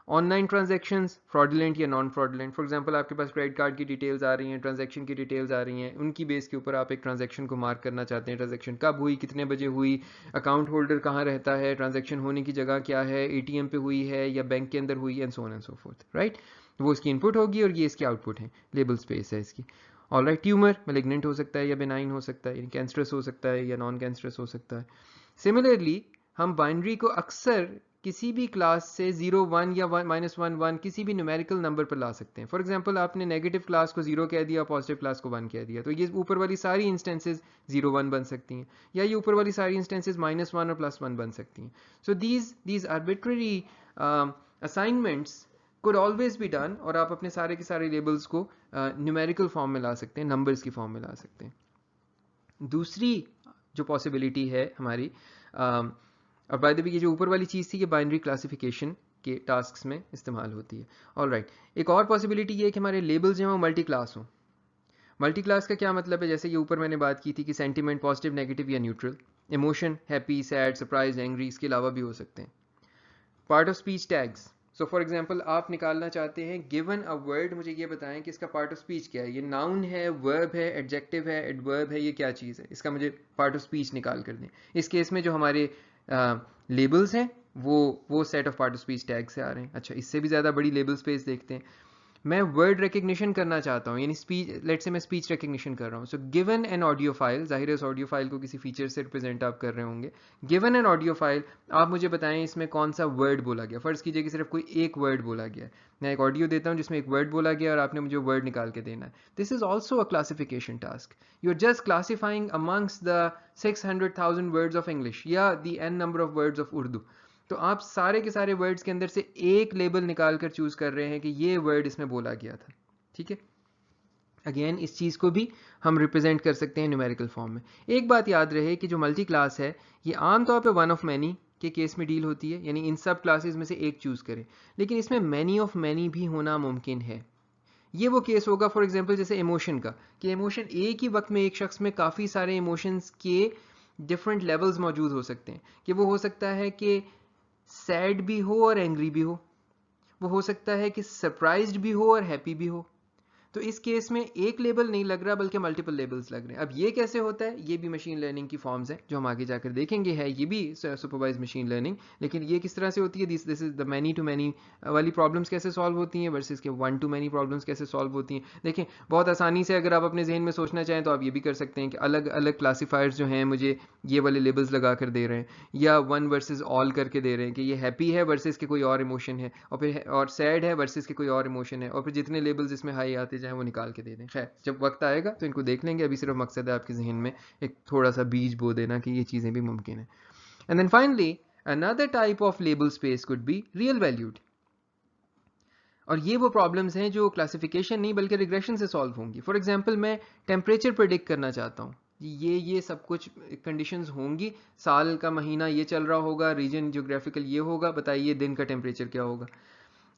Online transactions fraudulent या नॉन फ्रॉडुलेंट। फॉर एग्जांपल आपके पास क्रेडिट कार्ड की डिटेल्स आ रही हैं, ट्रांजैक्शन की डिटेल्स आ रही हैं, उनकी बेस के ऊपर आप एक ट्रांजैक्शन को मार्क करना चाहते हैं, ट्रांजैक्शन कब हुई, कितने बजे हुई, अकाउंट होल्डर कहाँ रहता है, ट्रांजैक्शन होने की जगह क्या है, एटीएम पे हुई है या बैंक के अंदर हुई, and so on and so fourth, right? वो इसकी इनपुट होगी और ये इसकी आउटपुट है, लेबल स्पेस है इसकी। ऑलराइट, ट्यूमर मैलिग्नेंट हो सकता है या बेनाइन हो सकता है, कैंसरस हो सकता है या नॉन कैंसरस हो सकता है। सिमिलरली हम बाइनरी को अक्सर किसी भी क्लास से 0 1 या -1 1 किसी भी न्यूमेरिकल नंबर पर ला सकते हैं। फॉर एग्जांपल आपने नेगेटिव क्लास को 0 कह दिया, पॉजिटिव क्लास को 1 कह दिया, तो ये ऊपर वाली सारी इंस्टेंसेस 0 1 बन सकती हैं, या ये ऊपर वाली सारी इंस्टेंसेस -1 और +1 बन सकती हैं। So these arbitrary assignments could always be done, और आप अपने सारे के सारे लेबल्स को न्यूमेरिकल फॉर्म में ला सकते हैं, नंबर्स की फॉर्म में ला सकते हैं। दूसरी जो पॉसिबिलिटी है हमारी, और बाय द वे ये जो ऊपर वाली चीज़ थी, ये बाइनरी क्लासिफिकेशन के टास्क्स में इस्तेमाल होती है। ऑलराइट, एक और पॉसिबिलिटी ये है कि हमारे लेबल्स जो हैं वो मल्टी क्लास हों। मल्टी क्लास का क्या मतलब है? जैसे ये ऊपर मैंने बात की थी कि सेंटिमेंट पॉजिटिव, नेगेटिव या neutral, emotion happy, sad, surprise, angry, इसके अलावा भी हो सकते हैं। Part of speech tags, so for example आप निकालना चाहते हैं गिवन अ वर्ड, मुझे ये बताएं कि इसका पार्ट ऑफ स्पीच क्या है, ये नाउन है, वर्ब है, एडजेक्टिव है, एडवर्ब है, ये क्या चीज़ है, इसका मुझे पार्ट ऑफ स्पीच निकाल कर दें। इस केस में जो हमारे लेबल्स हैं वो set of part of speech tag से आ रहे हैं। अच्छा, इससे भी ज़्यादा बड़ी लेबल स्पेस देखते हैं। मैं वर्ड रिकग्निशन करना चाहता हूँ, यानी स्पीच, लेट्स से मैं स्पीच रिकग्निशन कर रहा हूँ। So given an audio file, जाहिर है इस ऑडियो फाइल को किसी फीचर से रिप्रेजेंट आप कर रहे होंगे। गिवन एन ऑडियो फाइल, आप मुझे बताएं इसमें कौन सा वर्ड बोला गया। फर्ज कीजिए कि सिर्फ कोई एक वर्ड बोला गया, मैं एक ऑडियो देता हूँ जिसमें एक वर्ड बोला गया और आपने मुझे वर्ड निकाल के देना है। This is also a classification task. You are just classifying amongst the 600,000 words of English या the N number of words of Urdu. तो आप सारे के सारे वर्ड्स के अंदर से एक लेबल निकाल कर चूज कर रहे हैं कि ये वर्ड इसमें बोला गया था। ठीक है, अगेन इस चीज़ को भी हम रिप्रेजेंट कर सकते हैं न्यूमेरिकल फॉर्म में। एक बात याद रहे कि जो मल्टी क्लास है ये आमतौर पे वन ऑफ मैनी के केस में डील होती है, यानी इन सब क्लासेस में से एक चूज करें, लेकिन इसमें मैनी ऑफ मैनी भी होना मुमकिन है। ये वो केस होगा फॉर एग्जांपल जैसे इमोशन का, कि इमोशन एक ही वक्त में एक शख्स में काफ़ी सारे इमोशंस के डिफरेंट लेवल्स मौजूद हो सकते हैं, कि वो हो सकता है कि सैड भी हो और एंग्री भी हो, वो हो सकता है कि सरप्राइज्ड भी हो और हैप्पी भी हो। तो इस केस में एक लेबल नहीं लग रहा बल्कि मल्टीपल लेबल्स लग रहे हैं। अब ये कैसे होता है, ये भी मशीन लर्निंग की फॉर्म्स हैं जो हम आगे जाकर देखेंगे, है ये भी सुपरवाइज मशीन लर्निंग। लेकिन ये किस तरह से होती है, this is the many to many वाली प्रॉब्लम्स कैसे सॉल्व होती हैं वर्सेस के वन टू मैनी प्रॉब्लम्स कैसे सॉल्व होती हैं। देखें, बहुत आसानी से अगर आप अपने जहन में सोचना चाहें तो आप ये भी कर सकते हैं कि अलग अलग क्लासीफायर्स जो हैं मुझे ये वाले लेबल्स लगा कर दे रहे हैं, या वन वर्सेस ऑल करके दे रहे हैं कि ये हैप्पी है वर्सेस के कोई और इमोशन है, और फिर और सैड है वर्सेस के कोई और इमोशन है, और फिर जितने लेबल्स इसमें हाई आते जाएं वो निकाल के दे दें। खैर, जब वक्त आएगा तो इनको देख लेंगे, अभी सिर्फ मकसद है आपके जहन में एक थोड़ा सा बीज बो देना कि ये चीज़ें भी मुमकिन है। And then finally another type of label space could be real valued, और ये वो प्रॉब्लम्स हैं जो क्लासिफिकेशन नहीं बल्कि रिग्रेशन से सॉल्व होंगी। फॉर एग्जांपल मैं टेम्परेचर प्रेडिक्ट करना चाहता हूँ, ये सब कुछ कंडीशंस होंगी, साल का महीना ये चल रहा होगा, रीजन जियोग्राफिकल ये होगा, बताइए दिन का टेम्परेचर क्या होगा।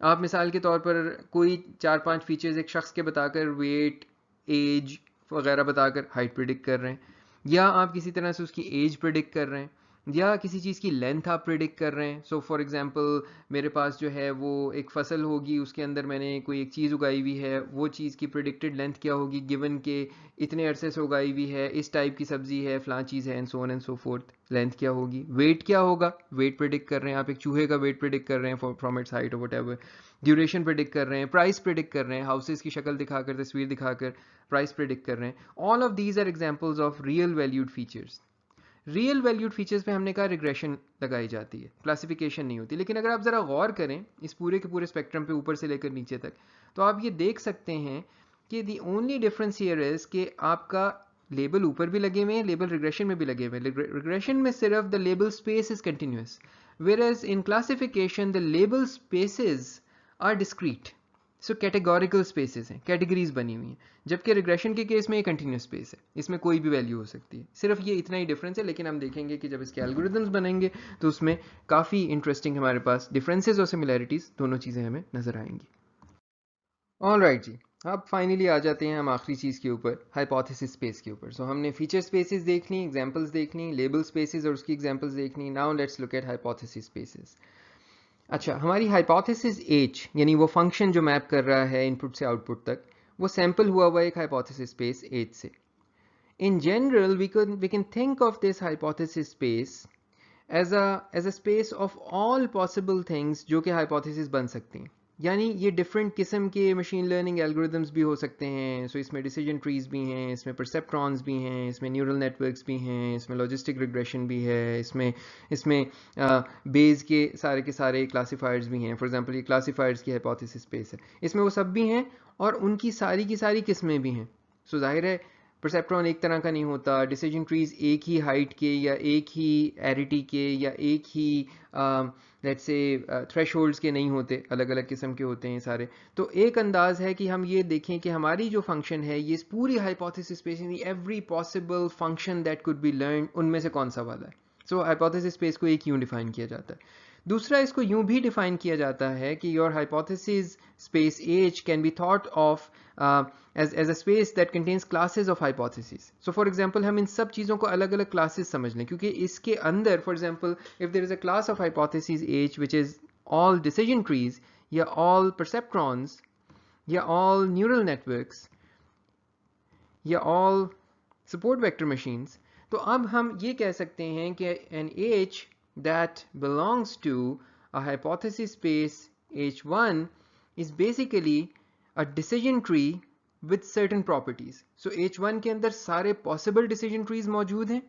आप मिसाल के तौर पर कोई 4-5 फीचर्स एक शख्स के बताकर वेट, एज वगैरह बताकर हाइट प्रिडिक्ट कर रहे हैं, या आप किसी तरह से उसकी एज प्रिडिक्ट कर रहे हैं, या किसी चीज़ की लेंथ आप प्रिडिक्ट कर रहे हैं। सो फॉर एग्जांपल मेरे पास जो है वो एक फसल होगी, उसके अंदर मैंने कोई एक चीज़ उगाई हुई है, वो चीज़ की प्रिडिक्टेड लेंथ क्या होगी गिवन के इतने अरसे से उगाई हुई है, इस टाइप की सब्जी है, फलां चीज़ है, and so on and so fourth. Length क्या होगी, वेट क्या होगा, वेट प्रिडिक्ट कर रहे हैं आप, एक चूहे का वेट प्रिडिक्ट कर रहे हैं फ्रॉम इट्स हाइट और व्हाटएवर। ड्यूरेशन प्रिडिक्ट कर रहे हैं, प्राइस प्रिडिक्ट कर रहे हैं, हाउसेस की शक्ल दिखाकर, तस्वीर दिखाकर प्राइस प्रिडिक्ट कर रहे हैं। All of these are examples of real valued features. Real valued features पे हमने कहा रिग्रेशन लगाई जाती है, क्लासिफिकेशन नहीं होती। लेकिन अगर आप ज़रा गौर करें इस पूरे के पूरे स्पेक्ट्रम पे ऊपर से लेकर नीचे तक, तो आप ये देख सकते हैं कि the only difference here is कि आपका लेबल ऊपर भी लगे हुए हैं, लेबल रिग्रेशन में भी लगे हुए हैं। रिग्रेशन में सिर्फ the label space is continuous, whereas in classification the label spaces are discrete, so categorical spaces हैं, कैटेगरीज बनी हुई हैं, जबकि रिग्रेशन के केस में ये कंटिन्यूस स्पेस है, इसमें कोई भी वैल्यू हो सकती है। सिर्फ ये इतना ही डिफरेंस है, लेकिन हम देखेंगे कि जब इसके एल्गोरिथम्स बनेंगे तो उसमें काफ़ी इंटरेस्टिंग हमारे पास डिफरेंसेस और सिमिलैरिटीज़ दोनों चीज़ें हमें नजर आएंगी। ऑलराइट जी, अब फाइनली आ जाते हैं हम आखिरी चीज़ के ऊपर, हाइपोथेसिस स्पेस के ऊपर। सो हमने फीचर स्पेसेस देख ली, एग्जांपल्स देख ली, लेबल स्पेसेस और उसकी एग्जांपल्स देख ली। Now let's look at hypothesis spaces. अच्छा, हमारी हाइपोथेसिस एच, यानी वो फंक्शन जो मैप कर रहा है इनपुट से आउटपुट तक, वो सैंपल हुआ हुआ एक हाइपोथेसिस स्पेस एच से। In general we can think of this hypothesis space as a space of all possible things जो कि हाइपोथेसिस बन सकती हैं। यानी ये डिफरेंट किस्म के मशीन लर्निंग एल्गोरिदम्स भी हो सकते हैं। सो इसमें डिसीजन ट्रीज भी हैं, इसमें परसेप्ट्रॉन्स भी हैं, इसमें न्यूरल नेटवर्क्स भी हैं, इसमें लॉजिस्टिक रिग्रेशन भी है, इसमें बेस के सारे क्लासीफायर्स भी हैं। फॉर एग्जांपल ये क्लासीफायर्स की हाइपोथेसिस स्पेस है, इसमें वो सब भी हैं और उनकी सारी की सारी किस्में भी हैं। सो जाहिर है परसेप्ट्रॉन एक तरह का नहीं होता, डिसीजन ट्रीज एक ही हाइट के या एक ही एरिटी के या एक ही लेट्स से थ्रेशोल्ड्स के नहीं होते, अलग अलग किस्म के होते हैं सारे। तो एक अंदाज है कि हम ये देखें कि हमारी जो फंक्शन है ये इस पूरी हाइपोथेसिस स्पेस यानी every possible function that could be learn उनमें से कौन सा वाला है। सो हाइपोथेसिस स्पेस को एक यूं डिफाइन किया जाता है। दूसरा इसको यूं भी डिफाइन किया जाता है कि your hypothesis space H can be thought of as a space that contains classes of hypotheses. So for example हम इन सब चीज़ों को अलग अलग classes समझ लें, क्योंकि इसके अंदर for example if there is a class of hypotheses H which is all decision trees या all perceptrons या all neural networks या all support vector machines, तो अब हम ये कह सकते हैं कि an H that belongs to a hypothesis space H1 is basically a decision tree with certain properties. So H1 के अंदर सारे possible decision trees मौजूद हैं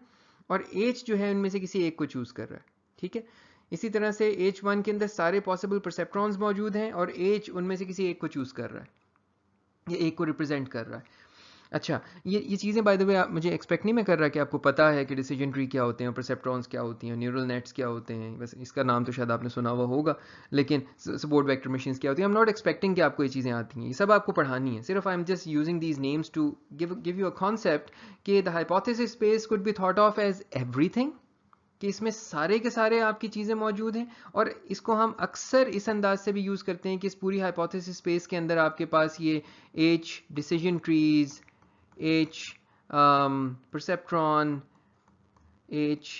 और H जो है उनमें से किसी एक को चूज कर रहा है, ठीक है। इसी तरह से H1 के अंदर सारे possible perceptrons मौजूद हैं और H उनमें से किसी एक को चूज कर रहा है, ये एक को रिप्रेजेंट कर रहा है। अच्छा, ये चीज़ें बाय द वे मुझे एक्सपेक्ट नहीं मैं कर रहा कि आपको पता है कि डिसीजन ट्री क्या होते हैं, परसेप्ट्रॉन्स क्या होती हैं, न्यूरल नेट्स क्या होते हैं, बस इसका नाम तो शायद आपने सुना हुआ होगा, लेकिन सपोर्ट वेक्टर मशीन्स क्या होती हैं। आई एम नॉट एक्सपेक्टिंग कि आपको ये चीज़ें आती हैं, ये सब आपको पढ़ानी है। सिर्फ I am just using these names to give you a concept कि the hypothesis space could be thought of as everything, कि इसमें सारे के सारे आपकी चीज़ें मौजूद हैं। और इसको हम अक्सर इस अंदाज से भी यूज़ करते हैं कि इस पूरी हाइपोथेसिस स्पेस के अंदर आपके पास ये H decision trees, H perceptron, H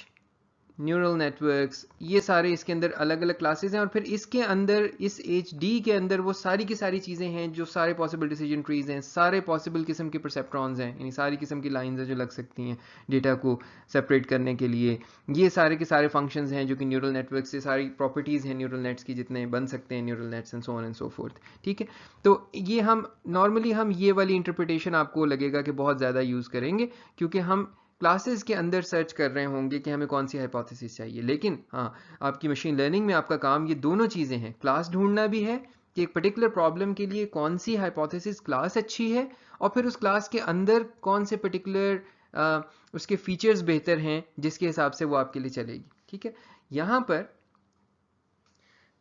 neural networks, ये सारे इसके अंदर अलग अलग क्लासेस हैं और फिर इसके अंदर इस HD के अंदर वो सारी की सारी चीज़ें हैं जो सारे पॉसिबल डिसीजन ट्रीज हैं, सारे पॉसिबल किस्म के परसेप्ट्रॉन्स हैं, यानी सारी किस्म की लाइंस हैं जो लग सकती हैं डेटा को सेपरेट करने के लिए। ये सारे के सारे फंक्शंस हैं जो कि न्यूरल नेटवर्क से सारी प्रॉपर्टीज़ हैं न्यूरल नेट्स की जितने बन सकते हैं neural nets and so on and so fourth, ठीक है। तो ये हम नॉर्मली हम ये वाली इंटरप्रिटेशन आपको लगेगा कि बहुत ज़्यादा यूज़ करेंगे क्योंकि हम क्लासेस के अंदर सर्च कर रहे होंगे कि हमें कौन सी हाइपोथेसिस चाहिए। लेकिन हाँ, आपकी मशीन लर्निंग में आपका काम ये दोनों चीज़ें हैं, क्लास ढूंढना भी है कि एक पर्टिकुलर प्रॉब्लम के लिए कौन सी हाइपोथेसिस क्लास अच्छी है और फिर उस क्लास के अंदर कौन से पर्टिकुलर उसके फीचर्स बेहतर हैं जिसके हिसाब से वो आपके लिए चलेगी, ठीक है। यहाँ पर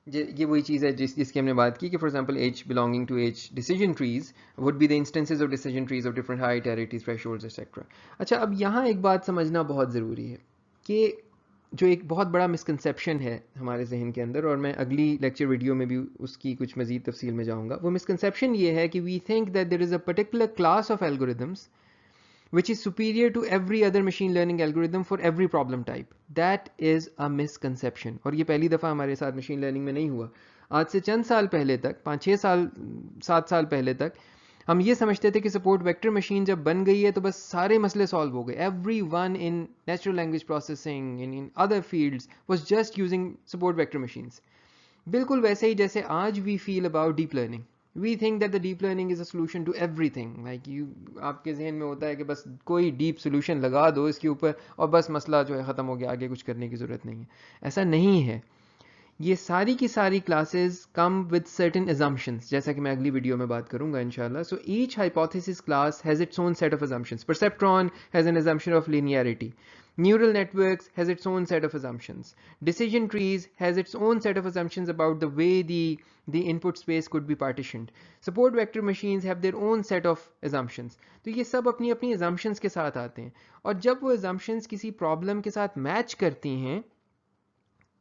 ये वही चीज़ है जिसकी हमने बात की कि for example H belonging to H decision trees would be the instances of decision trees of different height, arities, thresholds, etc. अच्छा, अब यहाँ एक बात समझना बहुत ज़रूरी है कि जो एक बहुत बड़ा मिसकंसेप्शन है हमारे जहन के अंदर, और मैं अगली लेक्चर वीडियो में भी उसकी कुछ मज़ीद तफसील में जाऊँगा। वो मिसकंसेप्शन ये है कि we think that there is a particular class of algorithms which is superior to every other machine learning algorithm for every problem type. That is a misconception. और ये पहली दफ़ा हमारे साथ मशीन लर्निंग में नहीं हुआ। आज से चंद साल पहले तक, 5-6 साल 7 साल पहले तक हम ये समझते थे कि सपोर्ट वेक्टर मशीन जब बन गई है तो बस सारे मसले सॉल्व हो गए। Everyone in natural language processing in other fields was just using support vector machines. बिल्कुल वैसे ही जैसे आज we feel about deep learning. We think that the deep learning is a solution to everything. Like आपके जहन में होता है कि बस कोई डीप सोल्यूशन लगा दो इसके ऊपर और बस मसला जो है ख़त्म हो गया, आगे कुछ करने की ज़रूरत नहीं है। ऐसा नहीं है। ये सारी की सारी classes come with certain assumptions, जैसा कि मैं अगली वीडियो में बात करूंगा इंशाल्लाह। So each hypothesis class has its own set of assumptions. Perceptron has an assumption of linearity. Neural networks has its own set of assumptions. Decision trees has its own set of assumptions about the way the input space could be partitioned. Support vector machines have their own set of assumptions. तो ये सब अपनी अपनी assumptions के साथ आते हैं और जब वो assumptions किसी problem के साथ match करती हैं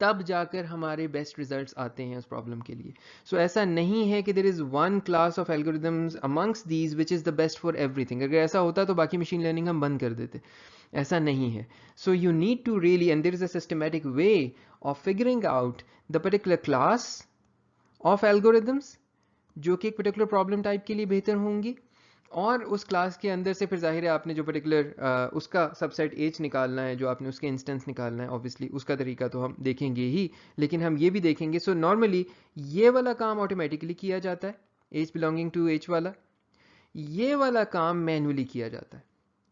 तब जाकर हमारे बेस्ट रिजल्ट्स आते हैं उस प्रॉब्लम के लिए। सो ऐसा नहीं है कि there is one class of algorithms amongst these which is the best for everything. अगर ऐसा होता तो बाकी मशीन लर्निंग हम बंद कर देते। ऐसा नहीं है। So you need to really, and there is a systematic way of figuring out the particular class of algorithms जो कि एक पर्टिकुलर प्रॉब्लम टाइप के लिए बेहतर होंगी, और उस क्लास के अंदर से फिर जाहिर है आपने जो पर्टिकुलर उसका सबसेट H निकालना है, जो आपने उसके इंस्टेंस निकालना है, ऑब्वियसली उसका तरीका तो हम देखेंगे ही, लेकिन हम ये भी देखेंगे। सो नॉर्मली ये वाला काम ऑटोमेटिकली किया जाता है, H बिलोंगिंग टू H वाला। ये वाला काम मैनुअली किया जाता है,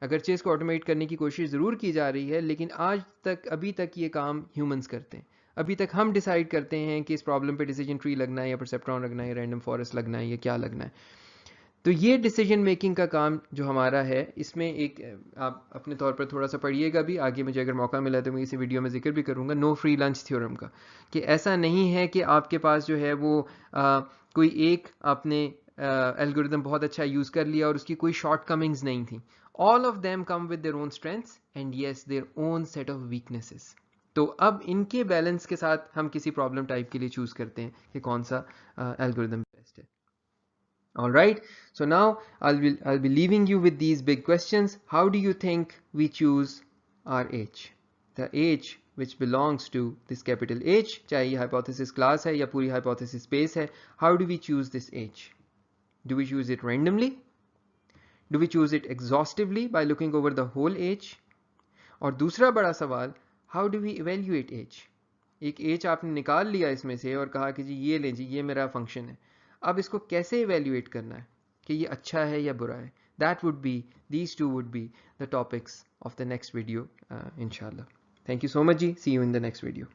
अगरचे इसको ऑटोमेट करने की कोशिश ज़रूर की जा रही है, लेकिन आज तक अभी तक ये काम ह्यूमंस करते हैं। अभी तक हम डिसाइड करते हैं कि इस प्रॉब्लम पे डिसीजन ट्री लगना है या परसेप्ट्रॉन लगना है या रैंडम फॉरेस्ट लगना है या क्या लगना है। तो ये डिसीजन मेकिंग का काम जो हमारा है, इसमें एक आप अपने तौर पर थोड़ा सा पढ़िएगा भी, आगे मुझे अगर मौका मिला तो मैं इसी वीडियो में जिक्र भी करूँगा, नो फ्री लंच थ्योरम का, कि ऐसा नहीं है कि आपके पास जो है वो कोई एक आपने एल्गोरिदम बहुत अच्छा यूज़ कर लिया और उसकी कोई शॉर्ट कमिंग्स नहीं थी. All of them come with their own strengths and yes their own set of weaknesses. तो अब इनके बैलेंस के साथ हम किसी प्रॉब्लम टाइप के लिए चूज़ करते हैं कि कौन सा एल्गोरिदम बेस्ट है. All right, so now I'll be leaving you with these big questions. How do you think we choose our H? The H which belongs to this capital H, चाहे ये hypothesis class है या पूरी hypothesis space है, how do we choose this H? Do we choose it randomly? Do we choose it exhaustively by looking over the whole H? और दूसरा बड़ा सवाल, how do we evaluate H? एक H आपने निकाल लिया इसमें से और कहा कि जी ये लें जी, ये मेरा फंक्शन है. अब इसको कैसे इवेल्युएट करना है कि ये अच्छा है या बुरा है? That would be, these two would be the topics of the next video, inshallah. Thank you so much ji. See you in the next video.